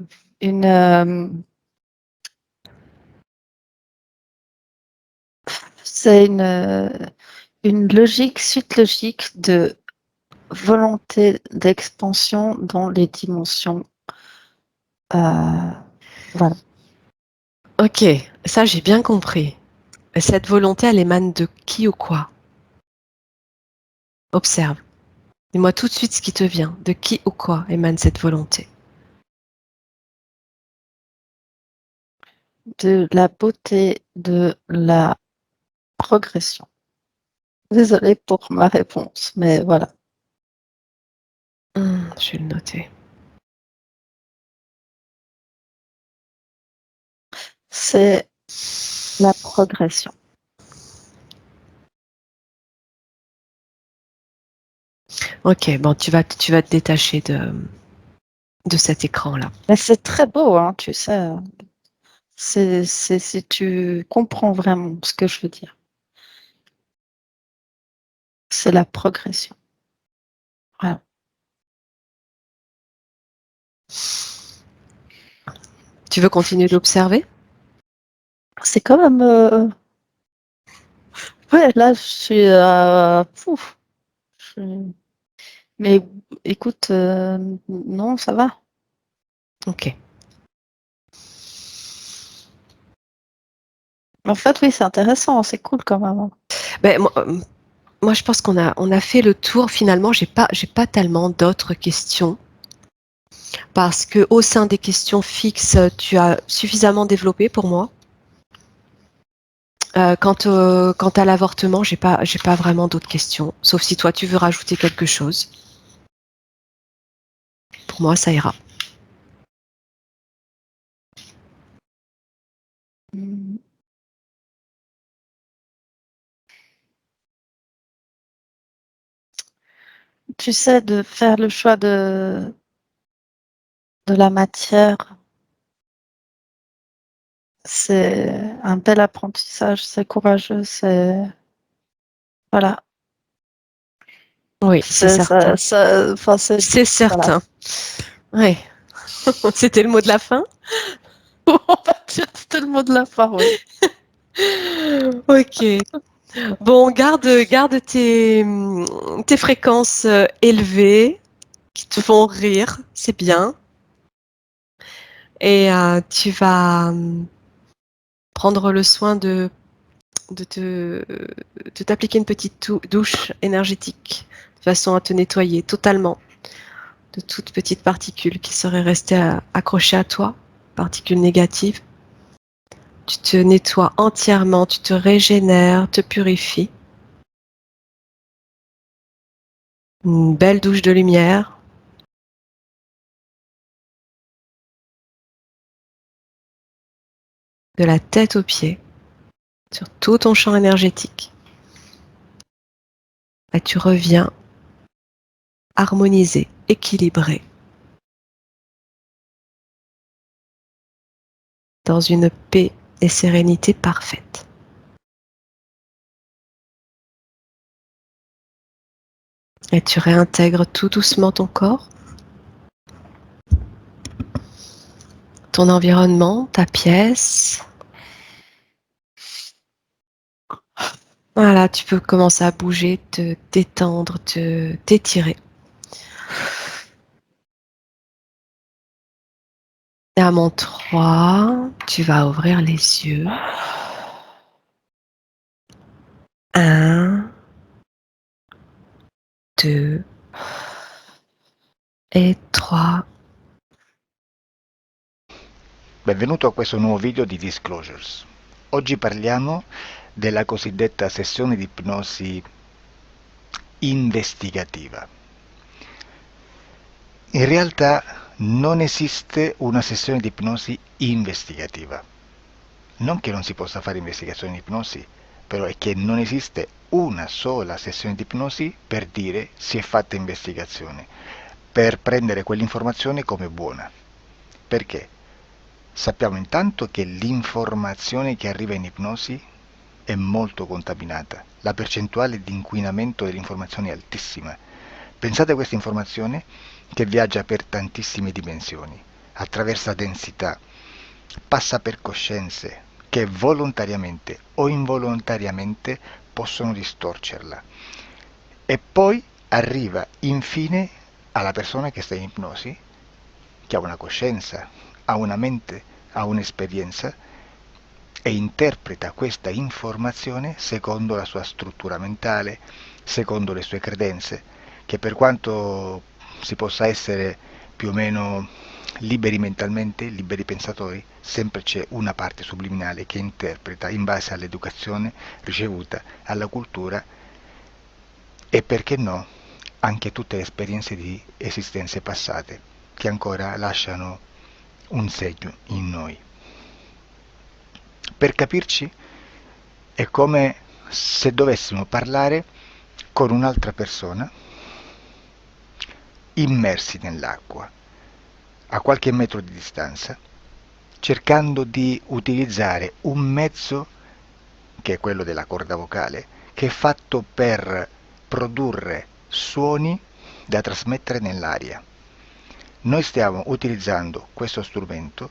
Speaker 2: c'est une logique, suite logique de volonté d'expansion dans les dimensions. Voilà.
Speaker 1: Ok, ça j'ai bien compris. Cette volonté, elle émane de qui ou quoi? Observe. Dis-moi tout de suite ce qui te vient. De qui ou quoi émane cette volonté?
Speaker 2: De la beauté, de la progression. Désolée pour ma réponse, mais voilà.
Speaker 1: Je vais le noter.
Speaker 2: C'est la progression.
Speaker 1: Ok, bon, tu vas te détacher de cet écran-là.
Speaker 2: Mais c'est très beau, hein, tu sais. Si tu comprends vraiment ce que je veux dire. C'est la progression. Voilà.
Speaker 1: Tu veux continuer d'observer?
Speaker 2: C'est quand même. Ouais, là, je suis. Pouf. Je- Mais écoute, non, ça va.
Speaker 1: Ok.
Speaker 2: En fait, oui, c'est intéressant, c'est cool quand même, hein.
Speaker 1: Ben, moi, je pense qu'on a fait le tour. Finalement, j'ai pas tellement d'autres questions parce que au sein des questions fixes, tu as suffisamment développé pour moi. Quant à l'avortement, j'ai pas vraiment d'autres questions, sauf si toi tu veux rajouter quelque chose. Pour moi, ça ira.
Speaker 2: Mm. Tu sais, de faire le choix de la matière, c'est un bel apprentissage, c'est courageux, c'est. Voilà.
Speaker 1: Oui, c'est certain.
Speaker 2: Enfin,
Speaker 1: C'est
Speaker 2: voilà.
Speaker 1: certain. Oui. C'était le mot de la fin.
Speaker 2: On va dire c'était le mot de la fin, oui.
Speaker 1: Ok. Bon, garde tes fréquences élevées qui te font rire, c'est bien. Et tu vas prendre le soin de te, de t'appliquer une petite douche énergétique de façon à te nettoyer totalement de toutes petites particules qui seraient restées accrochées à toi, particules négatives. Tu te nettoies entièrement, tu te régénères, te purifies. Une belle douche de lumière. De la tête aux pieds, sur tout ton champ énergétique. Et tu reviens harmonisé, équilibré, dans une paix et sérénité parfaite. Et tu réintègres tout doucement ton corps, ton environnement, ta pièce. Voilà, tu peux commencer à bouger, te détendre, t'étirer. Et à mon 3, tu vas ouvrir les yeux. 1, 2 et 3.
Speaker 3: Benvenuto a questo nuovo video di Disclosures. Oggi parliamo della cosiddetta sessione di ipnosi investigativa. In realtà non esiste una sessione di ipnosi investigativa. Non che non si possa fare investigazione di ipnosi, però è che non esiste una sola sessione di ipnosi per dire si è fatta investigazione, per prendere quell'informazione come buona. Perché? Sappiamo intanto che l'informazione che arriva in ipnosi è molto contaminata, la percentuale di inquinamento dell'informazione è altissima. Pensate a questa informazione che viaggia per tantissime dimensioni, attraversa densità, passa per coscienze che volontariamente o involontariamente possono distorcerla e poi arriva infine alla persona che sta in ipnosi, che ha una coscienza, ha una mente, ha un'esperienza e interpreta questa informazione secondo la sua struttura mentale, secondo le sue credenze, che per quanto si possa essere più o meno liberi mentalmente, liberi pensatori, sempre c'è una parte subliminale che interpreta in base all'educazione ricevuta, alla cultura e perché no, anche tutte le esperienze di esistenze passate che ancora lasciano un segno in noi. Per capirci, è come se dovessimo parlare con un'altra persona immersi nell'acqua, a qualche metro di distanza, cercando di utilizzare un mezzo, che è quello della corda vocale, che è fatto per produrre suoni da trasmettere nell'aria. Noi stiamo utilizzando questo strumento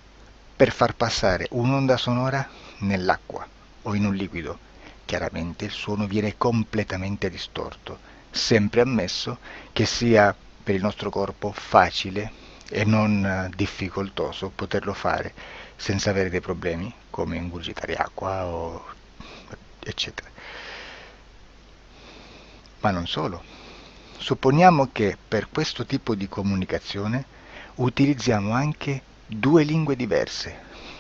Speaker 3: per far passare un'onda sonora nell'acqua o in un liquido. Chiaramente il suono viene completamente distorto, sempre ammesso che sia per il nostro corpo facile e non difficoltoso poterlo fare senza avere dei problemi come ingurgitare acqua o eccetera. Ma non solo. Supponiamo che per questo tipo di comunicazione utilizziamo anche due lingue diverse,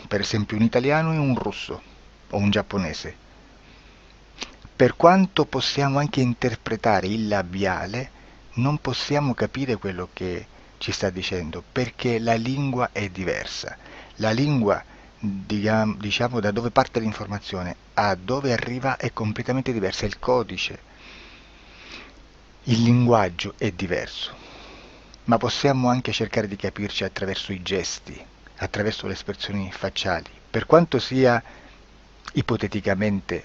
Speaker 3: per esempio un italiano e un russo o un giapponese. Per quanto possiamo anche interpretare il labiale, non possiamo capire quello che ci sta dicendo, perché la lingua è diversa. La lingua, diciamo, da dove parte l'informazione a dove arriva è completamente diversa, il codice, il linguaggio è diverso. Ma possiamo anche cercare di capirci attraverso i gesti, attraverso le espressioni facciali. Per quanto sia ipoteticamente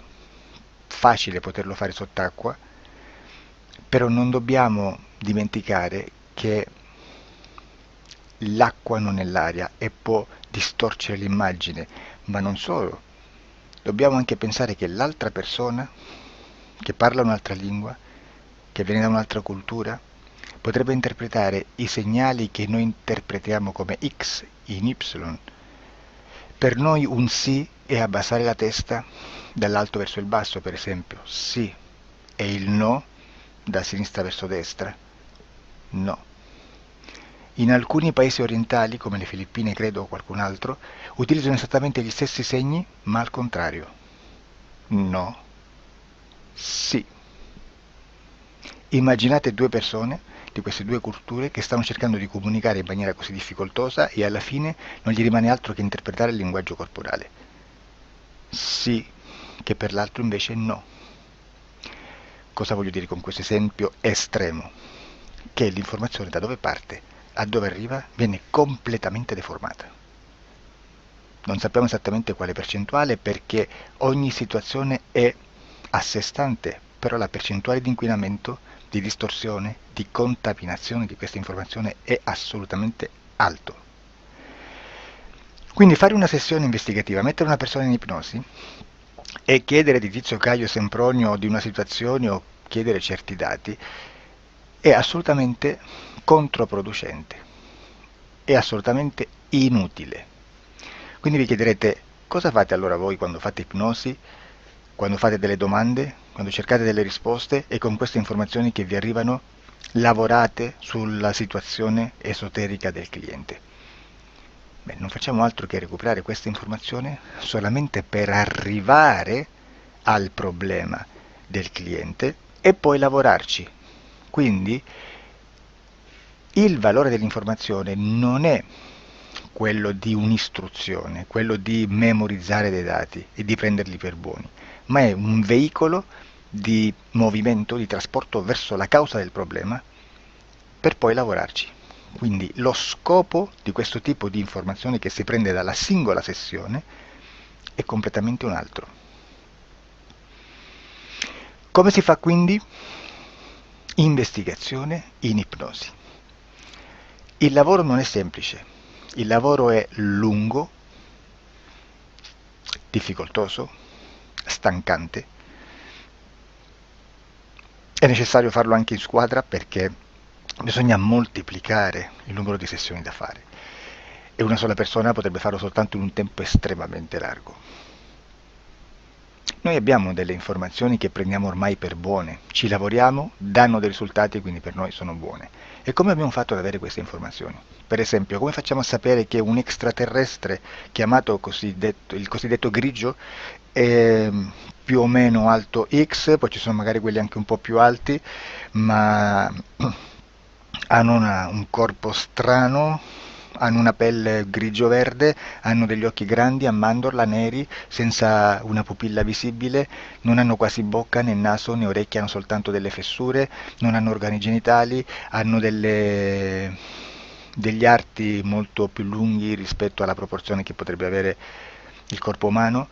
Speaker 3: facile poterlo fare sott'acqua, però non dobbiamo dimenticare che l'acqua non è l'aria e può distorcere l'immagine, ma non solo. Dobbiamo anche pensare che l'altra persona, che parla un'altra lingua, che viene da un'altra cultura, potrebbe interpretare i segnali che noi interpretiamo come X in Y. Per noi un sì è abbassare la testa dall'alto verso il basso, per esempio, sì, e il no da sinistra verso destra, no. In alcuni paesi orientali, come le Filippine credo o qualcun altro, utilizzano esattamente gli stessi segni, ma al contrario. No, sì. Immaginate due persone di queste due culture che stanno cercando di comunicare in maniera così difficoltosa e alla fine non gli rimane altro che interpretare il linguaggio corporale. Sì, che per l'altro invece no. Cosa voglio dire con questo esempio estremo? Che l'informazione da dove parte a dove arriva viene completamente deformata. Non sappiamo esattamente quale percentuale perché ogni situazione è a sé stante, però la percentuale di inquinamento, di distorsione, di contaminazione di questa informazione è assolutamente alto. Quindi fare una sessione investigativa, mettere una persona in ipnosi e chiedere di Tizio Caio Sempronio di una situazione o chiedere certi dati è assolutamente controproducente, è assolutamente inutile. Quindi vi chiederete cosa fate allora voi quando fate ipnosi, quando fate delle domande, quando cercate delle risposte e con queste informazioni che vi arrivano lavorate sulla situazione esoterica del cliente. Beh, non facciamo altro che recuperare questa informazione solamente per arrivare al problema del cliente e poi lavorarci. Quindi Il valore dell'informazione non è quello di un'istruzione, quello di memorizzare dei dati e di prenderli per buoni, ma è un veicolo di movimento, di trasporto verso la causa del problema per poi lavorarci. Quindi lo scopo di questo tipo di informazione che si prende dalla singola sessione è completamente un altro. Come si fa quindi? Investigazione in ipnosi. Il lavoro non è semplice, il lavoro è lungo, difficoltoso, stancante. È necessario farlo anche in squadra perché bisogna moltiplicare il numero di sessioni da fare e una sola persona potrebbe farlo soltanto in un tempo estremamente largo. Noi abbiamo delle informazioni che prendiamo ormai per buone, ci lavoriamo, danno dei risultati e quindi per noi sono buone. E come abbiamo fatto ad avere queste informazioni? Per esempio, come facciamo a sapere che un extraterrestre chiamato il cosiddetto grigio è più o meno alto X, poi ci sono magari quelli anche un po' più alti, ma hanno un corpo strano, hanno una pelle grigio-verde, hanno degli occhi grandi a mandorla, neri, senza una pupilla visibile, non hanno quasi bocca né naso né orecchie, hanno soltanto delle fessure, non hanno organi genitali, hanno degli arti molto più lunghi rispetto alla proporzione che potrebbe avere il corpo umano,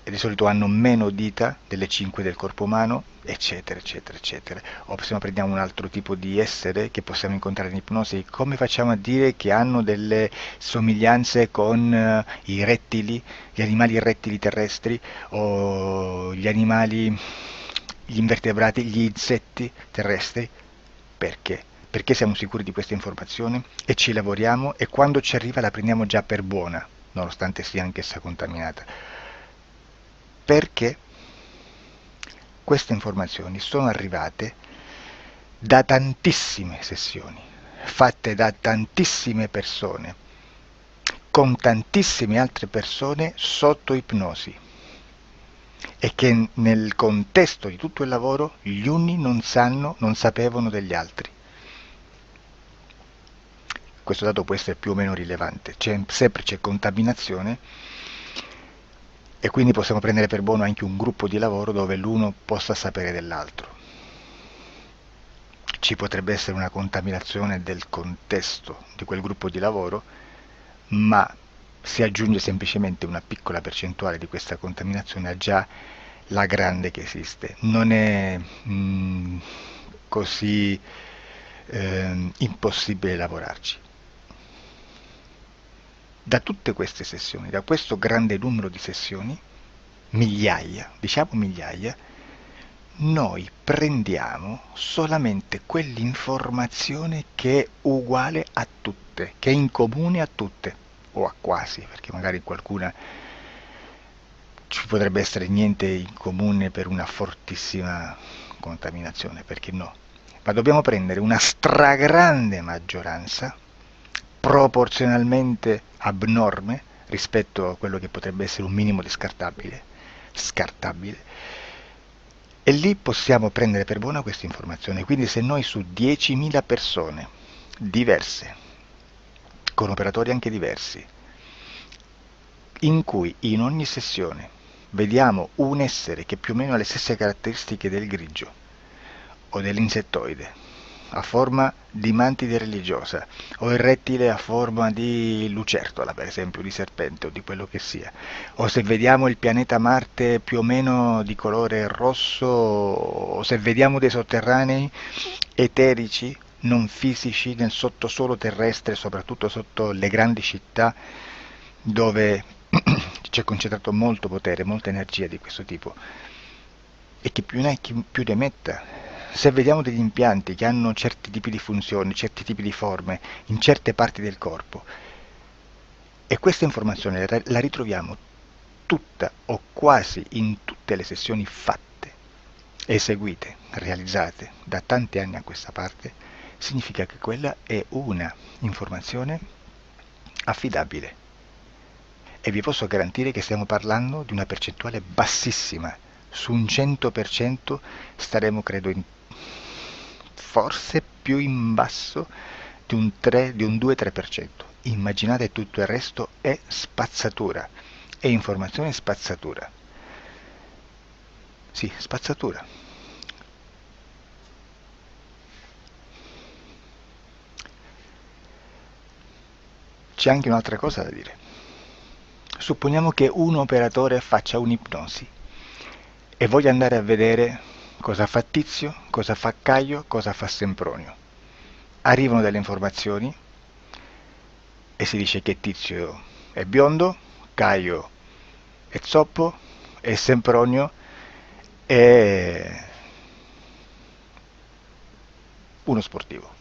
Speaker 3: e di solito hanno meno dita delle 5 del corpo umano, eccetera, eccetera, eccetera. O se no prendiamo un altro tipo di essere che possiamo incontrare in ipnosi, come facciamo a dire che hanno delle somiglianze con i rettili, gli animali rettili terrestri, o gli animali, gli invertebrati, gli insetti terrestri? Perché? Perché siamo sicuri di questa informazione e ci lavoriamo e quando ci arriva la prendiamo già per buona, nonostante sia anch'essa contaminata. Perché queste informazioni sono arrivate da tantissime sessioni, fatte da tantissime persone, con tantissime altre persone sotto ipnosi, e che nel contesto di tutto il lavoro gli uni non sapevano degli altri. Questo dato può essere più o meno rilevante, sempre c'è contaminazione e quindi possiamo prendere per buono anche un gruppo di lavoro dove l'uno possa sapere dell'altro. Ci potrebbe essere una contaminazione del contesto di quel gruppo di lavoro, ma si aggiunge semplicemente una piccola percentuale di questa contaminazione a già la grande che esiste. Non è così impossibile lavorarci. Da tutte queste sessioni, da questo grande numero di sessioni, migliaia, diciamo migliaia, noi prendiamo solamente quell'informazione che è uguale a tutte, che è in comune a tutte, o a quasi, perché magari qualcuna ci potrebbe essere niente in comune per una fortissima contaminazione, perché no? Ma dobbiamo prendere una stragrande maggioranza, proporzionalmente abnorme rispetto a quello che potrebbe essere un minimo di scartabile, e lì possiamo prendere per buona questa informazione. Quindi se noi su 10.000 persone diverse, con operatori anche diversi, in cui in ogni sessione vediamo un essere che più o meno ha le stesse caratteristiche del grigio o dell'insettoide, a forma di mantide religiosa, o il rettile a forma di lucertola, per esempio, di serpente o di quello che sia, o se vediamo il pianeta Marte più o meno di colore rosso, o se vediamo dei sotterranei eterici, non fisici, nel sottosuolo terrestre, soprattutto sotto le grandi città, dove c'è concentrato molto potere, molta energia di questo tipo, e chi più ne ha chi più ne metta. Se vediamo degli impianti che hanno certi tipi di funzioni, certi tipi di forme in certe parti del corpo, e questa informazione la ritroviamo tutta o quasi in tutte le sessioni fatte, eseguite, realizzate da tanti anni a questa parte, significa che quella è una informazione affidabile. E vi posso garantire che stiamo parlando di una percentuale bassissima. Su un 100% staremo, credo, forse più in basso di un 3, di un 2-3%. Immaginate tutto il resto è spazzatura, è informazione spazzatura. Sì, spazzatura. C'è anche un'altra cosa da dire. Supponiamo che un operatore faccia un'ipnosi e voglia andare a vedere cosa fa Tizio, cosa fa Caio, cosa fa Sempronio. Arrivano delle informazioni e si dice che Tizio è biondo, Caio è zoppo e Sempronio è uno sportivo.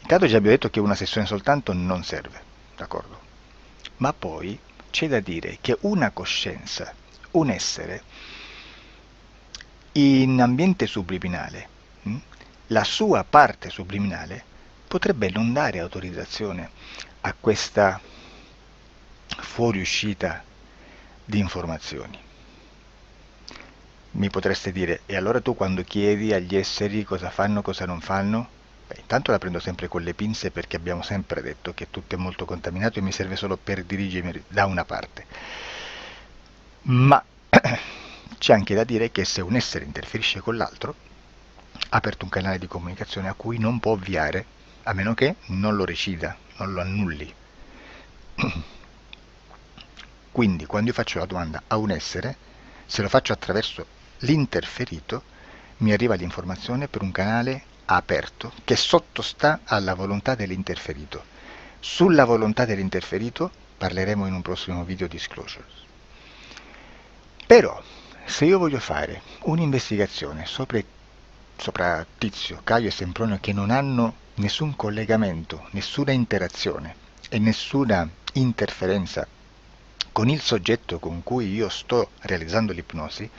Speaker 3: Intanto già abbiamo detto che una sessione soltanto non serve, d'accordo? Ma poi c'è da dire che una coscienza, un essere, in ambiente subliminale, la sua parte subliminale potrebbe non dare autorizzazione a questa fuoriuscita di informazioni. Mi potreste dire, e allora tu quando chiedi agli esseri cosa fanno, cosa non fanno? Beh, intanto la prendo sempre con le pinze perché abbiamo sempre detto che tutto è molto contaminato e mi serve solo per dirigermi da una parte. Ma c'è anche da dire che se un essere interferisce con l'altro, ha aperto un canale di comunicazione a cui non può ovviare, a meno che non lo recida, non lo annulli. Quindi quando io faccio la domanda a un essere, se lo faccio attraverso l'interferito, mi arriva l'informazione per un canale aperto che sottostà alla volontà dell'interferito. Sulla volontà dell'interferito parleremo in un prossimo video disclosures. Però, se io voglio fare un'investigazione sopra Tizio, Caio e Sempronio che non hanno nessun collegamento, nessuna interazione e nessuna interferenza con il soggetto con cui io sto realizzando l'ipnosi,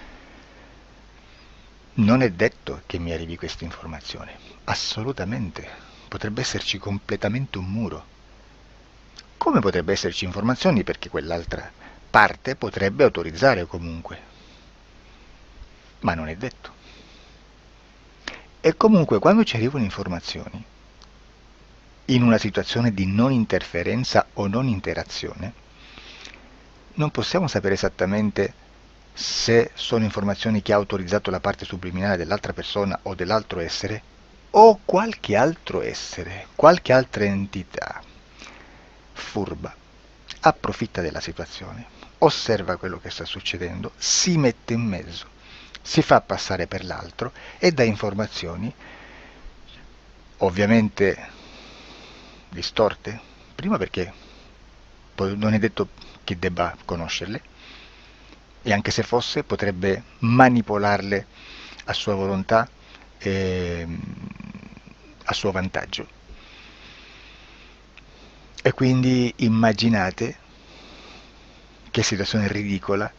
Speaker 3: non è detto che mi arrivi questa informazione. Assolutamente. Potrebbe esserci completamente un muro. Come potrebbe esserci informazioni perché quell'altra parte potrebbe autorizzare comunque. Ma non è detto. E comunque quando ci arrivano informazioni, in una situazione di non interferenza o non interazione, non possiamo sapere esattamente se sono informazioni che ha autorizzato la parte subliminale dell'altra persona o dell'altro essere, o qualche altro essere, qualche altra entità furba, approfitta della situazione, osserva quello che sta succedendo, si mette in mezzo, si fa passare per l'altro e dà informazioni, ovviamente distorte, prima perché non è detto che debba conoscerle, e anche se fosse potrebbe manipolarle a sua volontà e a suo vantaggio. E quindi immaginate che situazione ridicola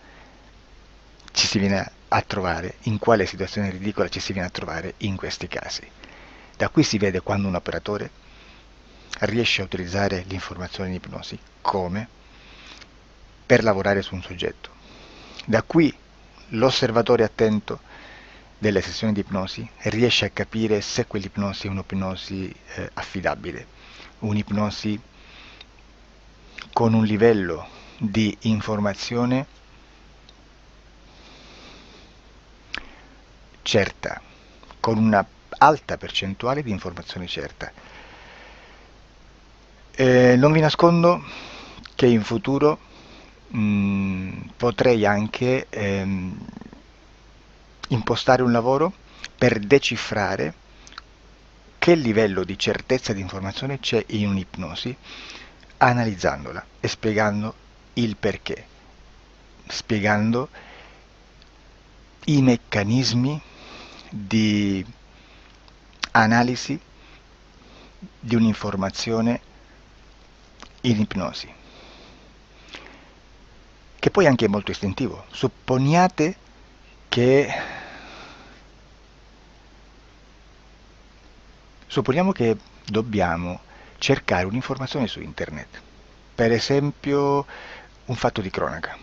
Speaker 3: ci si viene a trovare, in quale situazione ridicola ci si viene a trovare in questi casi. Da qui si vede quando un operatore riesce a utilizzare l'informazione in ipnosi come per lavorare su un soggetto. Da qui l'osservatore attento delle sessioni di ipnosi riesce a capire se quell'ipnosi è un'ipnosi affidabile, un'ipnosi con un livello di informazione certa, con una alta percentuale di informazione certa. Non vi nascondo che in futuro potrei anche impostare un lavoro per decifrare che livello di certezza di informazione c'è in un'ipnosi, analizzandola e spiegando il perché, spiegando i meccanismi di analisi di un'informazione in ipnosi, che poi anche è molto istintivo. Supponiamo che dobbiamo cercare un'informazione su internet, per esempio un fatto di cronaca.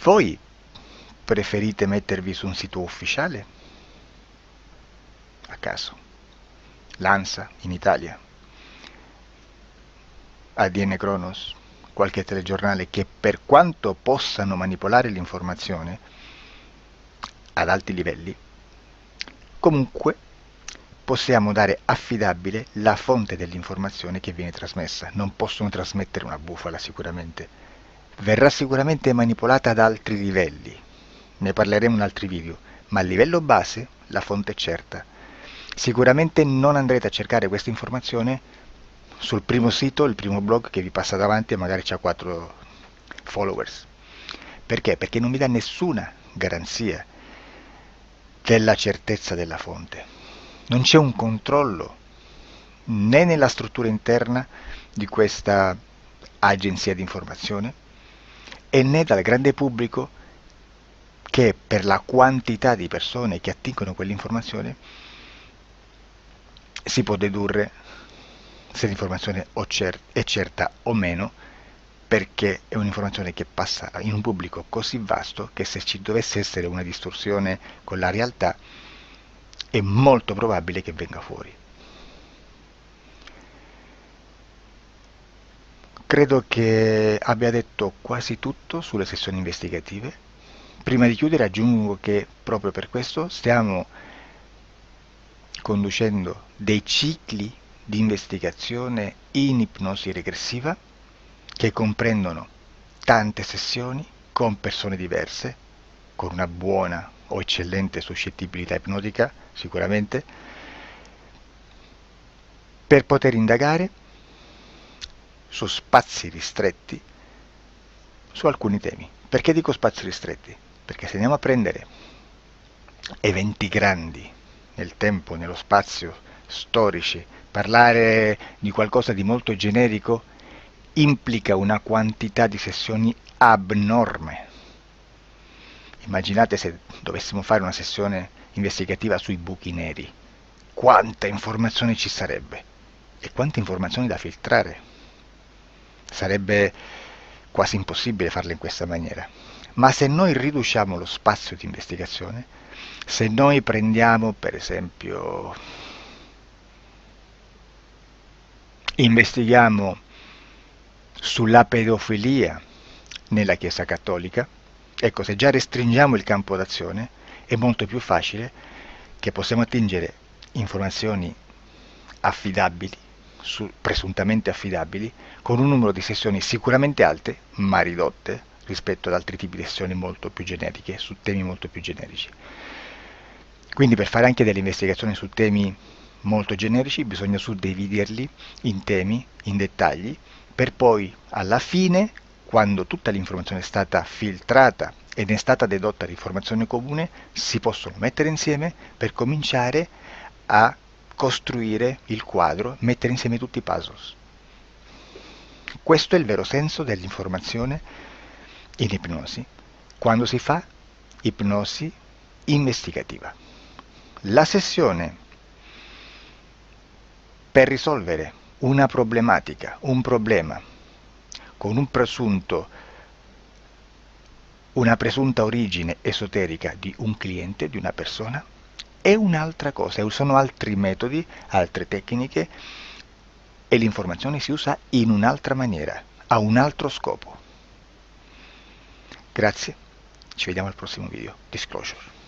Speaker 3: Voi preferite mettervi su un sito ufficiale caso, l'ANSA in Italia, ADN Kronos, qualche telegiornale, che per quanto possano manipolare l'informazione ad alti livelli, comunque possiamo dare affidabile la fonte dell'informazione che viene trasmessa. Non possono trasmettere una bufala sicuramente. Verrà sicuramente manipolata ad altri livelli. Ne parleremo in altri video, ma a livello base la fonte è certa. Sicuramente non andrete a cercare questa informazione sul primo sito, il primo blog che vi passa davanti e magari c'ha 4 followers. Perché? Perché non vi dà nessuna garanzia della certezza della fonte. Non c'è un controllo né nella struttura interna di questa agenzia di informazione e né dal grande pubblico, che per la quantità di persone che attingono quell'informazione si può dedurre se l'informazione è certa o meno, perché è un'informazione che passa in un pubblico così vasto che se ci dovesse essere una distorsione con la realtà è molto probabile che venga fuori. Credo che abbia detto quasi tutto sulle sessioni investigative. Prima di chiudere aggiungo che proprio per questo stiamo conducendo dei cicli di investigazione in ipnosi regressiva che comprendono tante sessioni con persone diverse, con una buona o eccellente suscettibilità ipnotica sicuramente, per poter indagare su spazi ristretti su alcuni temi. Perché dico spazi ristretti? Perché se andiamo a prendere eventi grandi nel tempo, nello spazio, storici, parlare di qualcosa di molto generico implica una quantità di sessioni abnorme. Immaginate se dovessimo fare una sessione investigativa sui buchi neri, quanta informazione ci sarebbe e quante informazioni da filtrare. Sarebbe quasi impossibile farlo in questa maniera. Ma se noi riduciamo lo spazio di investigazione, se noi prendiamo per esempio, investighiamo sulla pedofilia nella Chiesa Cattolica, ecco, se già restringiamo il campo d'azione è molto più facile che possiamo attingere informazioni affidabili, presuntamente affidabili, con un numero di sessioni sicuramente alte, ma ridotte rispetto ad altri tipi di sessioni molto più generiche, su temi molto più generici. Quindi per fare anche delle investigazioni su temi molto generici bisogna suddividerli in temi, in dettagli, per poi alla fine, quando tutta l'informazione è stata filtrata ed è stata dedotta l'informazione comune, si possono mettere insieme per cominciare a costruire il quadro, mettere insieme tutti i puzzles. Questo è il vero senso dell'informazione in ipnosi, quando si fa ipnosi investigativa. La sessione per risolvere una problematica, un problema, con una presunta origine esoterica di un cliente, di una persona, è un'altra cosa, sono altri metodi, altre tecniche e l'informazione si usa in un'altra maniera, ha un altro scopo. Grazie, ci vediamo al prossimo video. Disclosure.